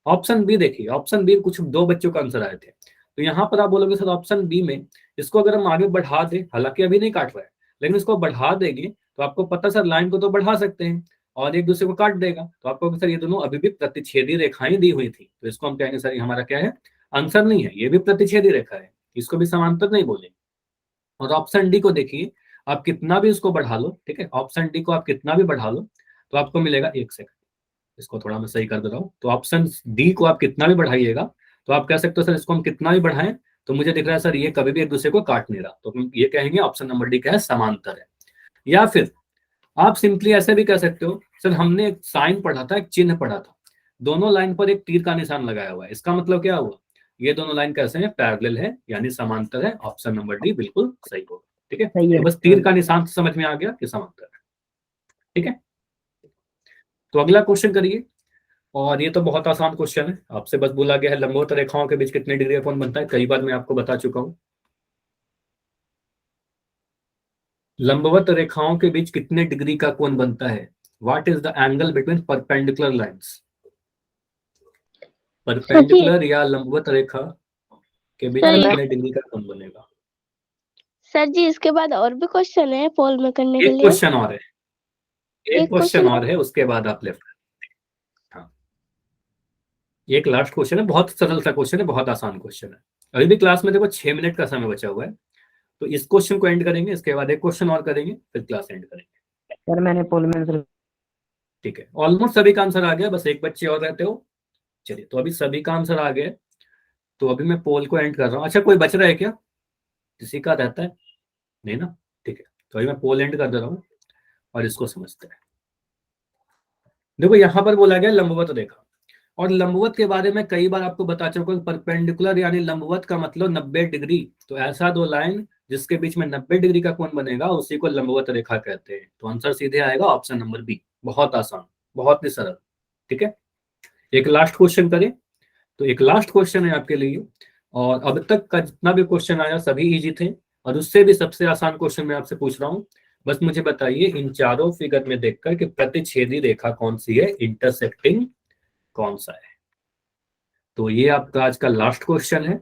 ऑप्शन बी देखिए, ऑप्शन बी कुछ 2 बच्चों का आंसर आए थे, तो यहाँ पर आप बोलोगे सर ऑप्शन बी में इसको अगर हम आगे बढ़ा दें, हालांकि अभी नहीं काट रहा है लेकिन इसको बढ़ा देंगे तो आपको पता सर लाइन को तो बढ़ा सकते हैं और एक दूसरे को काट देगा, तो आपको सर ये दोनों अभी भी प्रतिच्छेदी रेखाएं दी हुई थी, तो इसको हम कहेंगे सर ये हमारा क्या है, आंसर नहीं है, ये भी प्रतिच्छेदी रेखा है, इसको भी समांतर नहीं बोलेंगे। और ऑप्शन डी को देखिए, आप कितना भी इसको बढ़ा लो, ठीक है, ऑप्शन डी को आप कितना भी बढ़ा लो तो आपको मिलेगा, एक सेकंड इसको थोड़ा मैं सही कर दे रहा हूँ, तो ऑप्शन डी को आप कितना भी बढ़ाइएगा तो आप कह सकते हो सर इसको हम कितना भी बढ़ाएं तो मुझे दिख रहा है सर ये कभी भी एक दूसरे को काट नहीं रहा, तो हम ये कहेंगे ऑप्शन नंबर डी क्या है, समांतर है। या फिर आप सिंपली ऐसे भी कह सकते हो सर हमने एक साइन पढ़ा था, एक चिन्ह पढ़ा था, दोनों लाइन पर एक तीर का निशान लगाया हुआ है, इसका मतलब क्या हुआ, ये दोनों लाइन कैसे हैं, पैरेलल है यानी समांतर है। ऑप्शन नंबर डी बिल्कुल सही होगा। ठीक है, सही है। तो बस तीर का निशान समझ में आ गया कि समांतर है। ठीक है, तो अगला क्वेश्चन करिए। और ये तो बहुत आसान क्वेश्चन है, आपसे बस बोला गया है लंबवत रेखाओं के बीच कितने डिग्री का कोण बनता है, कई बार मैं आपको बता चुका हूं। लंबवत रेखाओं के बीच कितने डिग्री का कोण बनता है, what is the angle between perpendicular lines. Perpendicular या लंबवत रेखा के बीच सर, कितने डिग्री का कोण बनेगा। सर जी इसके बाद और भी क्वेश्चन है पोल में करने के एक लिए। क्वेश्चन और है, एक क्वेश्चन question और है, उसके बाद आप लेफ्ट। हाँ, एक लास्ट क्वेश्चन है, बहुत सरल सा क्वेश्चन है, बहुत आसान क्वेश्चन है। अभी भी क्लास में देखो 6 मिनट का समय बचा हुआ है, तो इस क्वेश्चन को एंड करेंगे, इसके बाद एक क्वेश्चन और करेंगे, फिर क्लास एंड करेंगे। सर मैंने पोल में आंसर। ठीक है, ऑलमोस्ट सभी का आंसर आ गया, बस एक बच्चे और रहते हो। चलिए, तो अभी सभी का आंसर आ गया, तो अभी मैं पोल को एंड कर रहा हूँ। अच्छा, कोई बच रहा है क्या, किसी का रहता है, नहीं ना, ठीक है। तो अभी मैं पोल एंड कर दे रहा हूँ और इसको समझते हैं। देखो यहाँ पर बोला गया लंबवत रेखा, और लंबवत के बारे में कई बार आपको बता चुका हूं, परपेंडिकुलर यानी लंबवत का मतलब 90 डिग्री। तो ऐसा दो लाइन जिसके बीच में 90 डिग्री का कोण बनेगा उसी को लंबवत रेखा कहते हैं। तो आंसर सीधे आएगा ऑप्शन नंबर बी। बहुत आसान, बहुत ही सरल। ठीक है, एक लास्ट क्वेश्चन करें। तो एक लास्ट क्वेश्चन है आपके लिए, और अब तक का जितना भी क्वेश्चन आया सभी इजी थे, और उससे भी सबसे आसान क्वेश्चन मैं आपसे पूछ रहा हूँ। बस मुझे बताइए इन चारों फिगर में देखकर कि प्रतिच्छेदी रेखा कौन सी है, इंटरसेक्टिंग कौन सा है। तो ये आपका आज का लास्ट क्वेश्चन है,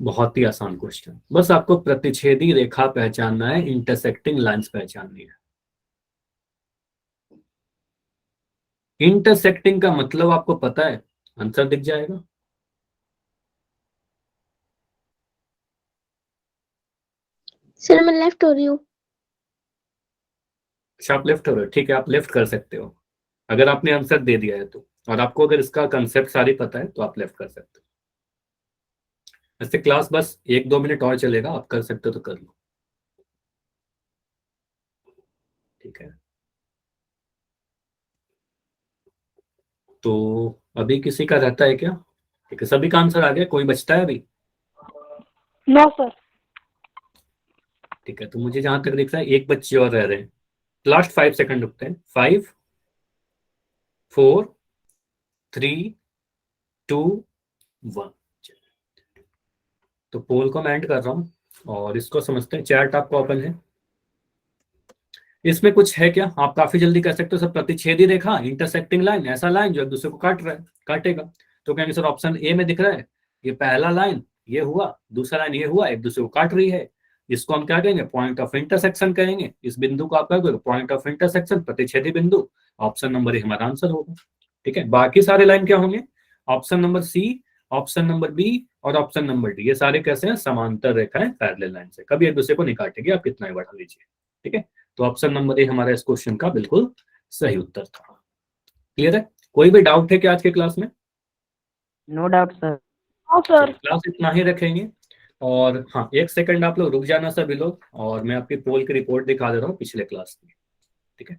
बहुत ही आसान क्वेश्चन। बस आपको प्रतिच्छेदी रेखा पहचानना है, इंटरसेक्टिंग लाइंस पहचाननी है। इंटरसेक्टिंग का मतलब आपको पता है, आंसर दिख जाएगा। सर मैं लेफ्ट हो रही हूँ। अच्छा, आप लेफ्ट हो रहे हो, ठीक है, आप लेफ्ट कर सकते हो अगर आपने आंसर दे दिया है तो, और आपको अगर इसका कंसेप्ट सारी पता है तो आप लेफ्ट कर सकते हो। ऐसे क्लास बस 1-2 मिनट और चलेगा, आप कर सकते हो तो कर लो। ठीक है, तो अभी किसी का रहता है क्या? ठीक है, सभी का आंसर आ गया, कोई बचता है अभी? No sir. ठीक है, तो मुझे जहां तक दिख रहा है एक बच्चे और रह रहे हैं। लास्ट 5 सेकंड रुकते हैं। 5 4 3 2 1। तो पोल को मैं एंड कर रहा हूं और इसको समझते हैं। चैट आपका ओपन है, इसमें कुछ है क्या? आप काफी जल्दी कर सकते हो सब। प्रतिच्छेदी रेखा, इंटरसेक्टिंग लाइन, ऐसा लाइन जो एक दूसरे को काट रहा है, काटेगा। तो कहेंगे सर ऑप्शन ए में दिख रहा है, ये पहला लाइन ये हुआ, दूसरा लाइन ये हुआ, एक दूसरे को काट रही है, इसको हम क्या कहेंगे? पॉइंट ऑफ इंटरसेक्शन कहेंगे। इस बिंदु को आप कहोगे पॉइंट ऑफ इंटरसेक्शन, प्रतिच्छेदी बिंदु। ऑप्शन नंबर ए हमारा आंसर होगा। ठीक है, बाकी सारे लाइन क्या होंगे? Option number C, option number B और ऑप्शन नंबर डी, ये सारे कैसे हैं? समांतर रेखाएं, पैरेलल लाइन से, कभी एक दूसरे को नहीं काटेगी, आप कितना ही बढ़ा लीजिए। ठीक है, तो ऑप्शन नंबर ए हमारा इस क्वेश्चन का बिल्कुल सही उत्तर था। क्लियर है? कोई भी डाउट है क्या आज के क्लास में? No doubt sir. हाँ सर। क्लास इतना ही रखेंगे। और हाँ, 1 सेकंड आप लोग रुक जाना सभी लोग, और मैं आपकी पोल की रिपोर्ट दिखा दे रहा हूँ पिछले क्लास की। ठीक है।